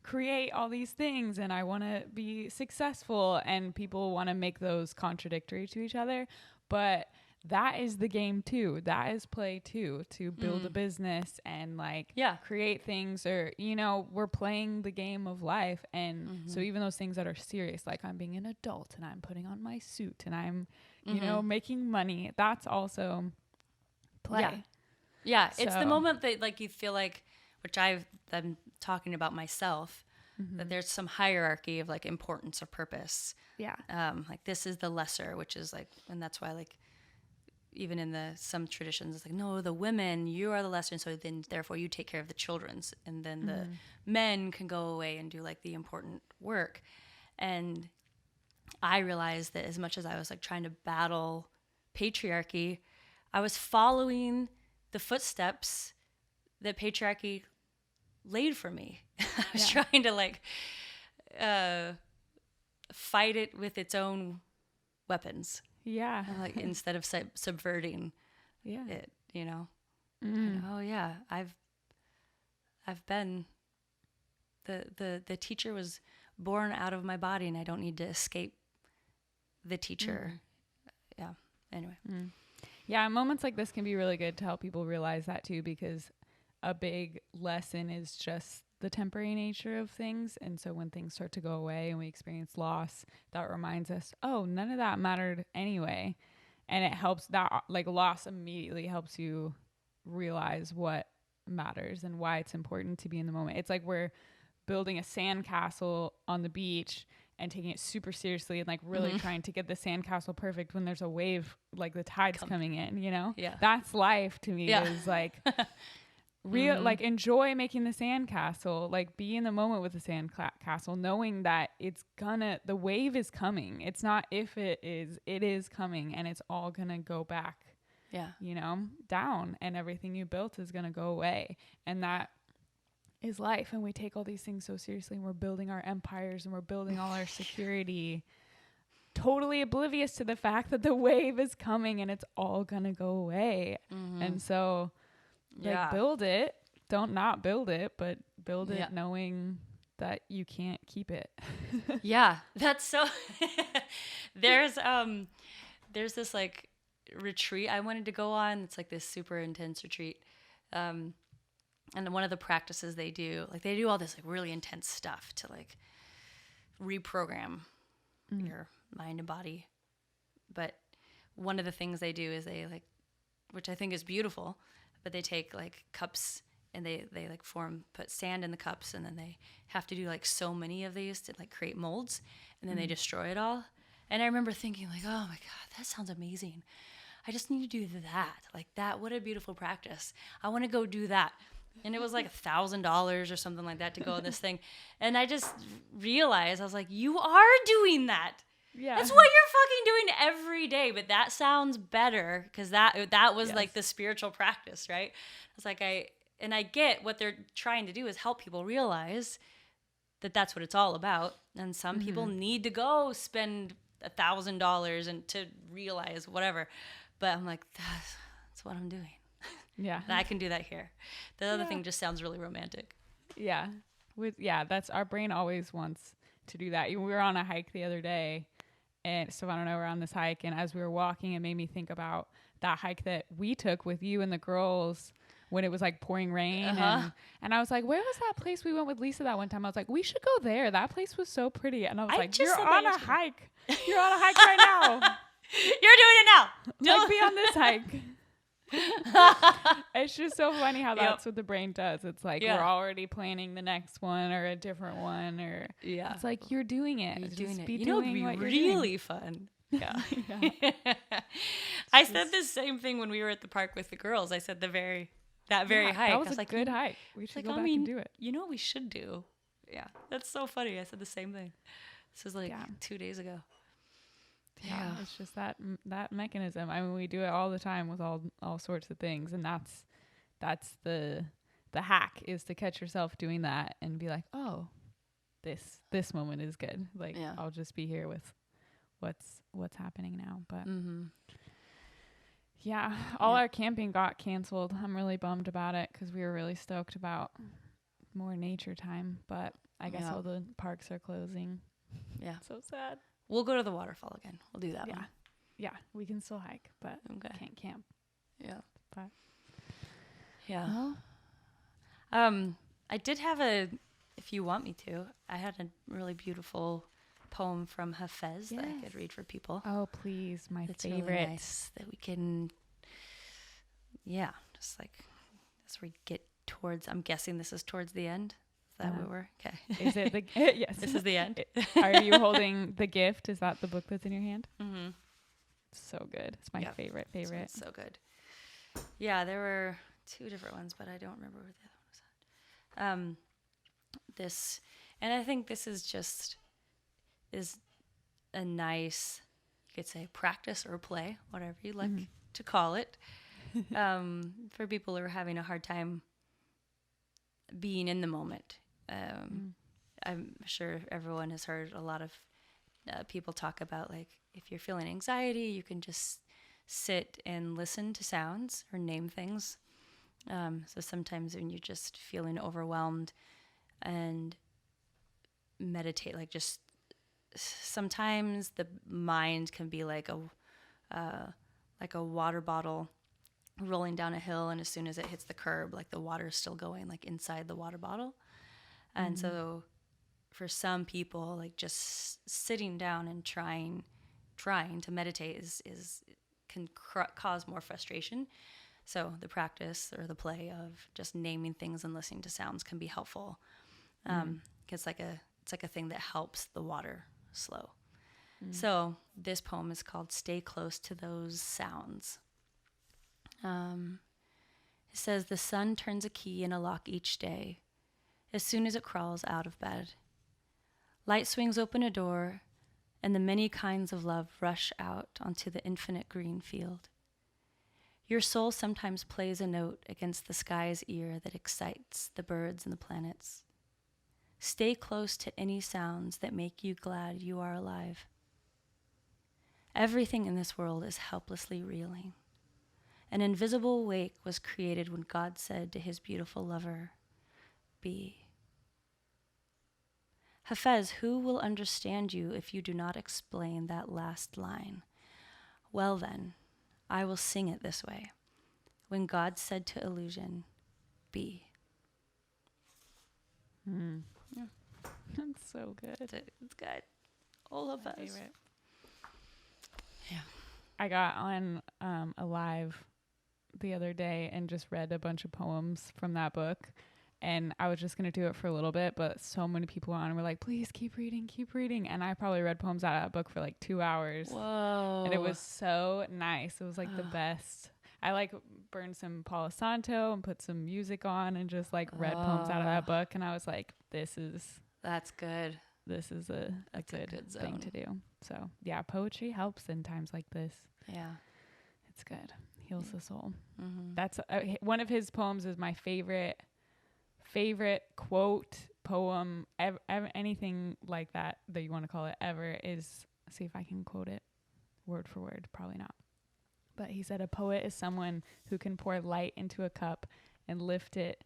S1: create all these things and I want to be successful. And people want to make those contradictory to each other, but that is the game too. That is play too, to build a business and like create things, or, we're playing the game of life. And so even those things that are serious, like I'm being an adult and I'm putting on my suit and I'm, making money, that's also play.
S2: It's the moment that like you feel like, which I'm talking about myself, that there's some hierarchy of like importance or purpose. Like this is the lesser, which is like, and that's why like even in some traditions, it's like, no, the women, you are the lesser, and so then therefore you take care of the children's, and then the men can go away and do like the important work. And I realized that as much as I was like trying to battle patriarchy, I was following the footsteps that patriarchy laid for me. I was trying to like fight it with its own weapons. Like instead of subverting it, I've been the teacher was born out of my body, and I don't need to escape the teacher. Anyway.
S1: Moments like this can be really good to help people realize that too, because a big lesson is just the temporary nature of things. And so when things start to go away and we experience loss, that reminds us, oh, none of that mattered anyway. And it helps, that like loss immediately helps you realize what matters and why it's important to be in the moment. It's like we're building a sandcastle on the beach, and taking it super seriously and like really trying to get the sandcastle perfect when there's a wave, like the tide's coming in, you know?
S2: Yeah.
S1: That's life to me, is like real, like enjoy making the sandcastle, like be in the moment with the sandcastle, knowing that the wave is coming. It's not if it is coming, and it's all gonna go back, you know, down, and everything you built is gonna go away. And that is life. And we take all these things so seriously, and we're building our empires and we're building all our security, totally oblivious to the fact that the wave is coming and it's all gonna go away. And so like build it, don't not build it, but build it knowing that you can't keep it.
S2: That's so there's this like retreat I wanted to go on. It's like this super intense retreat, and one of the practices they do all this like really intense stuff to like reprogram your mind and body. But one of the things they do is they like, which I think is beautiful, but they take like cups and they like put sand in the cups, and then they have to do like so many of these to like create molds, and then they destroy it all. And I remember thinking like, oh my God, that sounds amazing. I just need to do that. Like that, what a beautiful practice. I want to go do that. And it was like $1,000 or something like that to go on this thing. And I just realized, I was like, you are doing that. Yeah. That's what you're fucking doing every day. But that sounds better, because that was like the spiritual practice, right? I was like, I get what they're trying to do is help people realize that that's what it's all about. And some people need to go spend $1,000 and to realize whatever. But I'm like, that's what I'm doing. Yeah. And I can do that here. The other thing just sounds really romantic.
S1: Yeah. That's our brain always wants to do that. We were on a hike the other day, and Stefan and I were on this hike, and as we were walking, it made me think about that hike that we took with you and the girls when it was like pouring rain. And I was like, where was that place we went with Lisa that one time? I was like, we should go there. That place was so pretty. And I was like, you're on a hike. You're on a hike right now.
S2: You're doing it now.
S1: Like, be on this hike. It's just so funny how that's what the brain does. It's like we're already planning the next one or a different one, or it's like you're doing it.
S2: You're doing it.
S1: You know, it'd be
S2: really fun. Yeah. I said the same thing when we were at the park with the girls. I said that very hike.
S1: That was
S2: I was
S1: a good hike. We should go back and do it.
S2: You know what we should do? Yeah, that's so funny. I said the same thing. This was like 2 days ago.
S1: Yeah, it's just that mechanism. I mean, we do it all the time with all sorts of things, and that's the hack, is to catch yourself doing that and be like, oh, this moment is good. Like I'll just be here with what's happening now. But all our camping got canceled. I'm really bummed about it, because we were really stoked about more nature time, but I guess all the parks are closing. Yeah, so sad.
S2: We'll go to the waterfall again. We'll do that one.
S1: Yeah, we can still hike, but can't camp.
S2: Yeah.
S1: But
S2: yeah. I did have if you want me to, I had a really beautiful poem from Hafez that I could read for people.
S1: Oh, please, my
S2: it's
S1: favorite.
S2: Really nice that we can, just like as we get towards, I'm guessing this is towards the end. Is that what we're okay? Is it the yes? This is the end.
S1: Are you holding the gift? Is that the book that's in your hand?
S2: Mm-hmm.
S1: So good. It's my favorite.
S2: It's so good. Yeah, there were 2 different ones, but I don't remember what the other one was. And I think this is a nice, you could say, practice or play, whatever you like to call it, for people who are having a hard time being in the moment. I'm sure everyone has heard a lot of people talk about, like, if you're feeling anxiety, you can just sit and listen to sounds or name things. So sometimes when you're just feeling overwhelmed, and meditate, like, just sometimes the mind can be like a water bottle rolling down a hill, and as soon as it hits the curb, like, the water is still going, like, inside the water bottle. And so for some people, like, just sitting down and trying to meditate can cause more frustration. So the practice or the play of just naming things and listening to sounds can be helpful. It's like a thing that helps the water slow. So this poem is called Stay Close to Those Sounds. It says, the sun turns a key in a lock each day, as soon as it crawls out of bed. Light swings open a door, and the many kinds of love rush out onto the infinite green field. Your soul sometimes plays a note against the sky's ear that excites the birds and the planets. Stay close to any sounds that make you glad you are alive. Everything in this world is helplessly reeling. An invisible wake was created when God said to his beautiful lover, be. Hafez, who will understand you if you do not explain that last line? Well then, I will sing it this way. When God said to illusion, be.
S1: Yeah. That's so good.
S2: It's good. All of us.
S1: Favorite.
S2: Yeah.
S1: I got on a live the other day and just read a bunch of poems from that book. And I was just going to do it for a little bit, but so many people on were like, please keep reading, keep reading. And I probably read poems out of that book for like 2 hours.
S2: Whoa.
S1: And it was so nice. It was like the best. I like burned some Palo Santo and put some music on and just like read poems out of that book. And I was like,
S2: that's good.
S1: This is a good thing to do. So yeah, poetry helps in times like this.
S2: Yeah.
S1: It's good. Heals the soul.
S2: Mm-hmm.
S1: That's one of his poems is my favorite quote, poem, anything like that you want to call it ever is, see if I can quote it word for word, probably not. But he said, a poet is someone who can pour light into a cup and lift it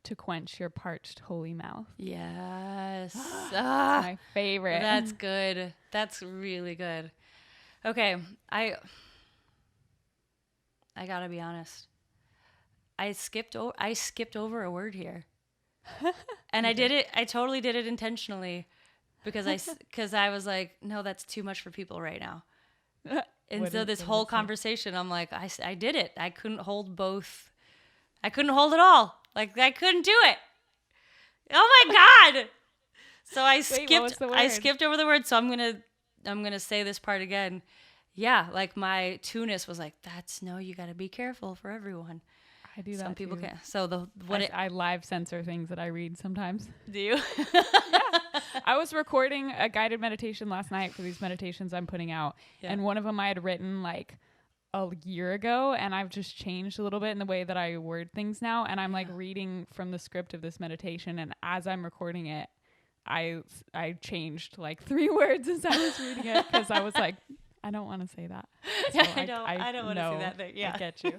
S1: to quench your parched holy mouth.
S2: Yes.
S1: That's my favorite.
S2: That's good. That's really good. Okay. I gotta be honest. I skipped over a word here. And I did it. I totally did it intentionally because I was like, no, that's too much for people right now. And so this whole conversation, I'm like, I did it. I couldn't hold both. I couldn't hold it all. Like I couldn't do it. Oh my God. So I skipped over the word. So I'm going to say this part again. Yeah. Like my two-ness was like, you got to be careful for everyone.
S1: I do that.
S2: Some people
S1: too.
S2: can't. So
S1: I live censor things that I read sometimes.
S2: Do you?
S1: Yeah. I was recording a guided meditation last night for these meditations I'm putting out. Yeah. And one of them I had written like a year ago, and I've just changed a little bit in the way that I word things now. And I'm like reading from the script of this meditation. And as I'm recording it, I changed like 3 words as I was reading it because I was like, I don't want to say that. So
S2: I don't want to say that thing. Yeah.
S1: I get you.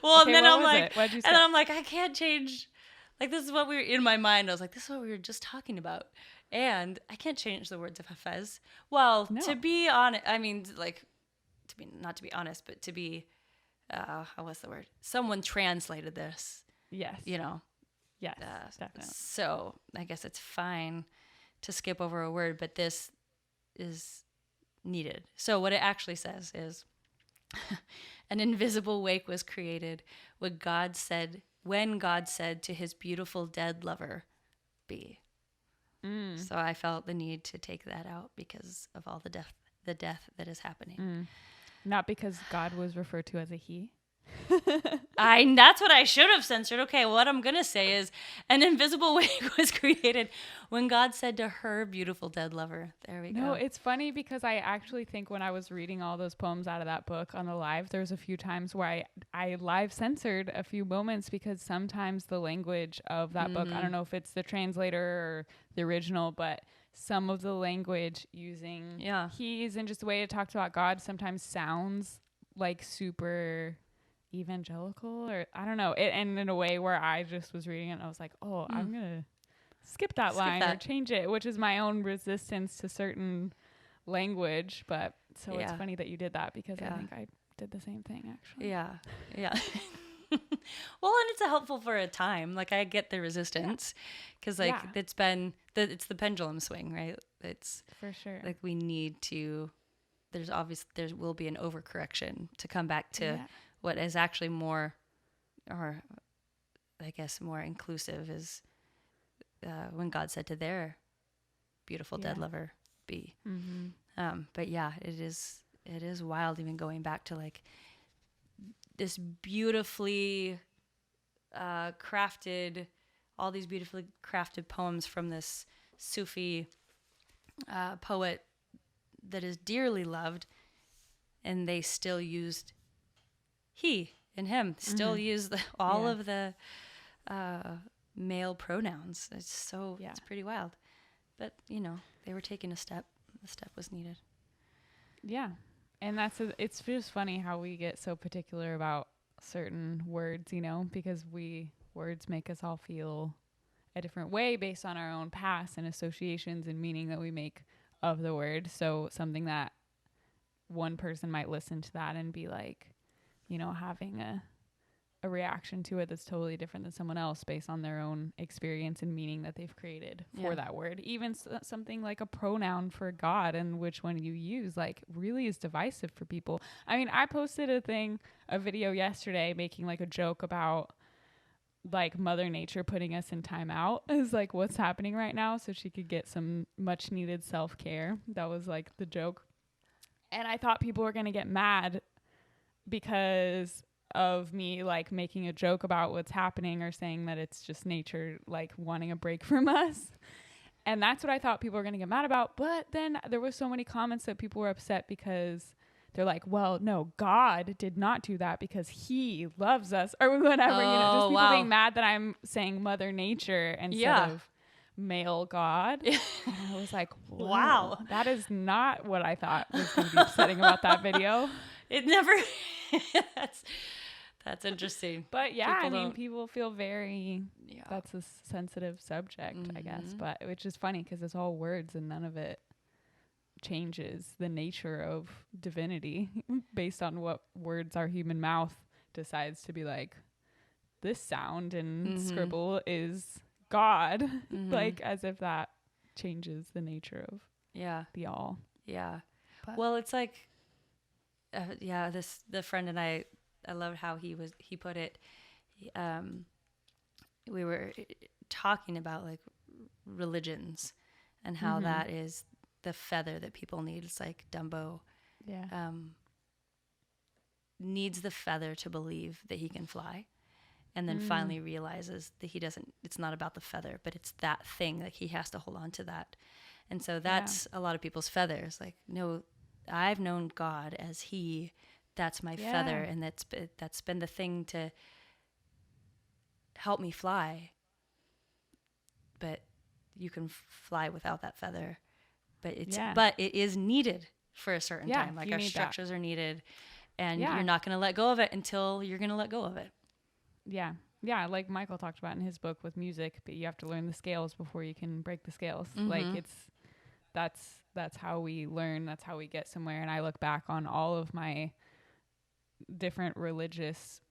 S2: Well,
S1: okay,
S2: and then I'm like,
S1: what'd you say?
S2: And then I'm like, I can't change. Like, this is what we were in my mind. I was like, this is what we were just talking about. And I can't change the words of Hafez. Well, to be honest, I mean, like, not to be honest, but to be, what's the word? Someone translated this.
S1: Yes.
S2: You know?
S1: Yes, definitely.
S2: So I guess it's fine to skip over a word, but this is needed. So what it actually says is, an invisible wake was created when God said to his beautiful dead lover, be. So I felt the need to take that out because of all the death that is happening.
S1: Not because God was referred to as a he.
S2: That's what I should have censored. Okay, what I'm gonna say is an invisible wake was created when God said to her beautiful dead lover. There we go.
S1: No, it's funny because I actually think when I was reading all those poems out of that book on the live, there was a few times where I live censored a few moments because sometimes the language of that book, I don't know if it's the translator or the original, but some of the language using he's and just the way it talks about God sometimes sounds like super evangelical, or I don't know it, and in a way where I just was reading it and I was like, I'm gonna skip that line or change it, which is my own resistance to certain language. But so it's funny that you did that because I think I did the same thing actually.
S2: Well, and it's helpful for a time. Like I get the resistance because it's been it's the pendulum swing, right? It's
S1: for sure
S2: like we need to, there will be an overcorrection to come back to what is actually more, or I guess more inclusive is when God said to their beautiful dead lover, be.
S1: Mm-hmm.
S2: But yeah, it is wild, even going back to like this beautifully crafted, all these beautifully crafted poems from this Sufi poet that is dearly loved, and they still used he and him, still use all of the male pronouns. It's pretty wild. But, they were taking a step. The step was needed.
S1: Yeah. And it's just funny how we get so particular about certain words, because words make us all feel a different way based on our own past and associations and meaning that we make of the word. So something that one person might listen to that and be like, having a reaction to it that's totally different than someone else based on their own experience and meaning that they've created for that word. Even something like a pronoun for God and which one you use, like, really is divisive for people. I mean, I posted a video yesterday making like a joke about like Mother Nature putting us in timeout is like what's happening right now, so she could get some much needed self-care. That was like the joke. And I thought people were going to get mad because of me like making a joke about what's happening or saying that it's just nature like wanting a break from us. And that's what I thought people were going to get mad about. But then there were so many comments that people were upset because they're like, well, no, God did not do that because he loves us or whatever. Just people being mad that I'm saying Mother Nature instead of male God. And I was like, wow, that is not what I thought was going to be upsetting about that video.
S2: It never. That's interesting.
S1: But yeah, people feel very, that's a sensitive subject, I guess. But which is funny because it's all words and none of it changes the nature of divinity based on what words our human mouth decides to be like, this sound and scribble is God. Like as if that changes the nature of the all.
S2: Yeah. But well, it's like, the friend and I loved how he put it. We were talking about like religions and how that is the feather that people need. It's like Dumbo needs the feather to believe that he can fly, and then finally realizes that he doesn't. It's not about the feather, but it's that thing that he has to hold on to that. And so that's a lot of people's feathers. Like, no, I've known God as he. That's my feather, and that's been the thing to help me fly. But you can fly without that feather. But it is needed for a certain time. Like our structures are needed, and you're not going to let go of it until you're going to let go of it.
S1: Yeah. Yeah, like Michael talked about in his book with music, but you have to learn the scales before you can break the scales. Like that's how we learn, that's how we get somewhere. And I look back on all of my different religious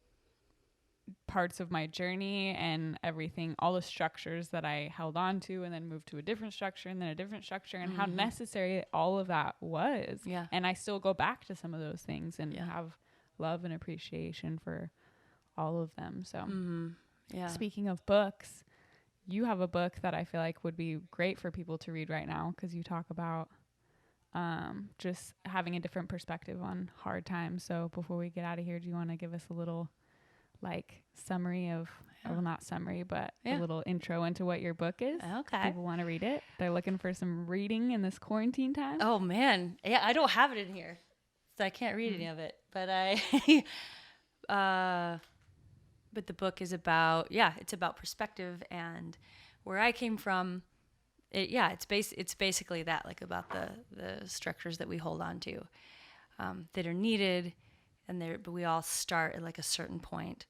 S1: parts of my journey and everything, all the structures that I held on to and then moved to a different structure and then a different structure, and how necessary all of that was. Yeah. And I still go back to some of those things and have love and appreciation for all of them. So speaking of books, you have a book that I feel like would be great for people to read right now, because you talk about just having a different perspective on hard times. So before we get out of here, do you want to give us a little like summary of, well, not summary, but a little intro into what your book is?
S2: Okay.
S1: People want to read it. They're looking for some reading in this quarantine time.
S2: Oh man. Yeah, I don't have it in here, so I can't read any of it, but but the book is about, it's about perspective and where I came from. It's basically that, like about the structures that we hold on to, that are needed, but we all start at like a certain point,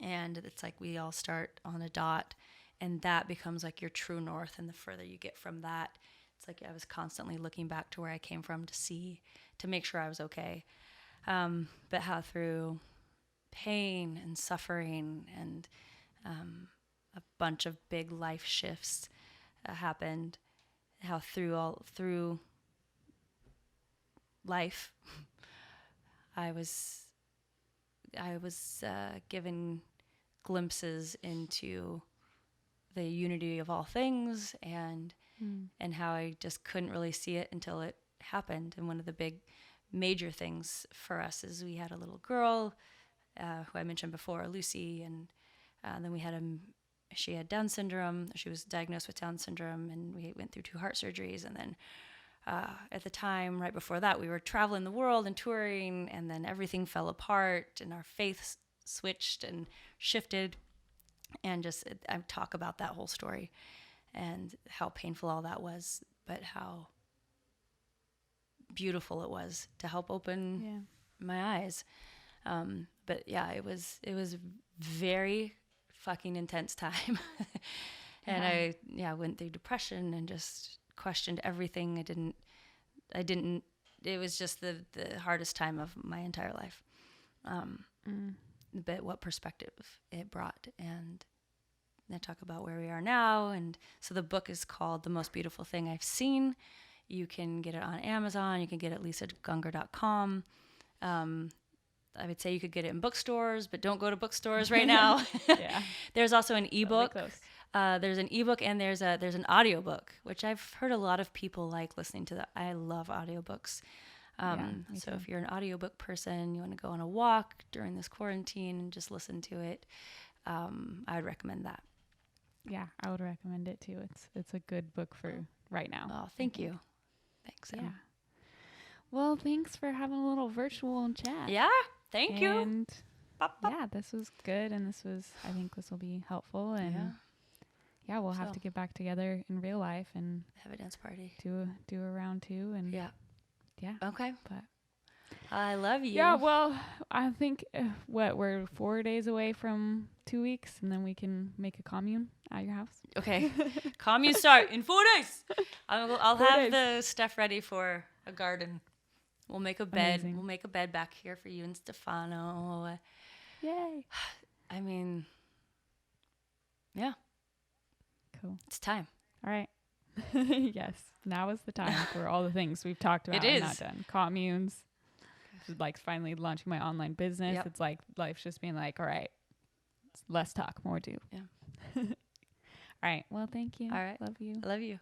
S2: and it's like we all start on a dot, and that becomes like your true north. And the further you get from that, it's like I was constantly looking back to where I came from to make sure I was okay. But how through pain and suffering and a bunch of big life shifts happened, how through life I was given glimpses into the unity of all things, and and how I just couldn't really see it until it happened. And one of the big major things for us is we had a little girl who I mentioned before, Lucy, and then we had she had Down syndrome. She was diagnosed with Down syndrome, and we went through 2 heart surgeries. And then at the time, right before that, we were traveling the world and touring, and then everything fell apart, and our faith switched and shifted. And just, I talk about that whole story and how painful all that was, but how beautiful it was to help open my eyes. But yeah, it was very fucking intense time. And I went through depression and just questioned everything. It was just the hardest time of my entire life. But what perspective it brought, and I talk about where we are now. And so the book is called The Most Beautiful Thing I've Seen. You can get it on Amazon. You can get it at lisagungor.com. I would say you could get it in bookstores, but don't go to bookstores right now.
S1: Yeah.
S2: There's also an ebook. There's an ebook and there's an audiobook, which I've heard a lot of people like listening to. That I love audiobooks. So if you're an audiobook person, you want to go on a walk during this quarantine and just listen to it, I would recommend that.
S1: Yeah, I would recommend it too. It's a good book for right now.
S2: Oh, thank you. Thanks.
S1: Yeah. Well, thanks for having a little virtual chat.
S2: Yeah, thank you.
S1: And yeah, this was good, and I think this will be helpful, and we'll have to get back together in real life and
S2: have a dance party.
S1: Do a round 2, and yeah.
S2: Okay.
S1: But
S2: I love you.
S1: Yeah, well, I think we're 4 days away from 2 weeks, and then we can make a commune at your house.
S2: Okay. Commune start in 4 days. I'll have the stuff ready for a garden. We'll make a bed.
S1: Amazing.
S2: We'll make a bed back here for you and Stefano.
S1: Yay.
S2: I mean, yeah.
S1: Cool.
S2: It's time.
S1: All right. Yes. Now is the time for all the things we've talked about and not done. Communes. Like finally launching my online business. Yep. It's like life's just being like, all right, less talk, more do.
S2: Yeah.
S1: All right. Well, thank you.
S2: All right.
S1: Love you.
S2: I love you.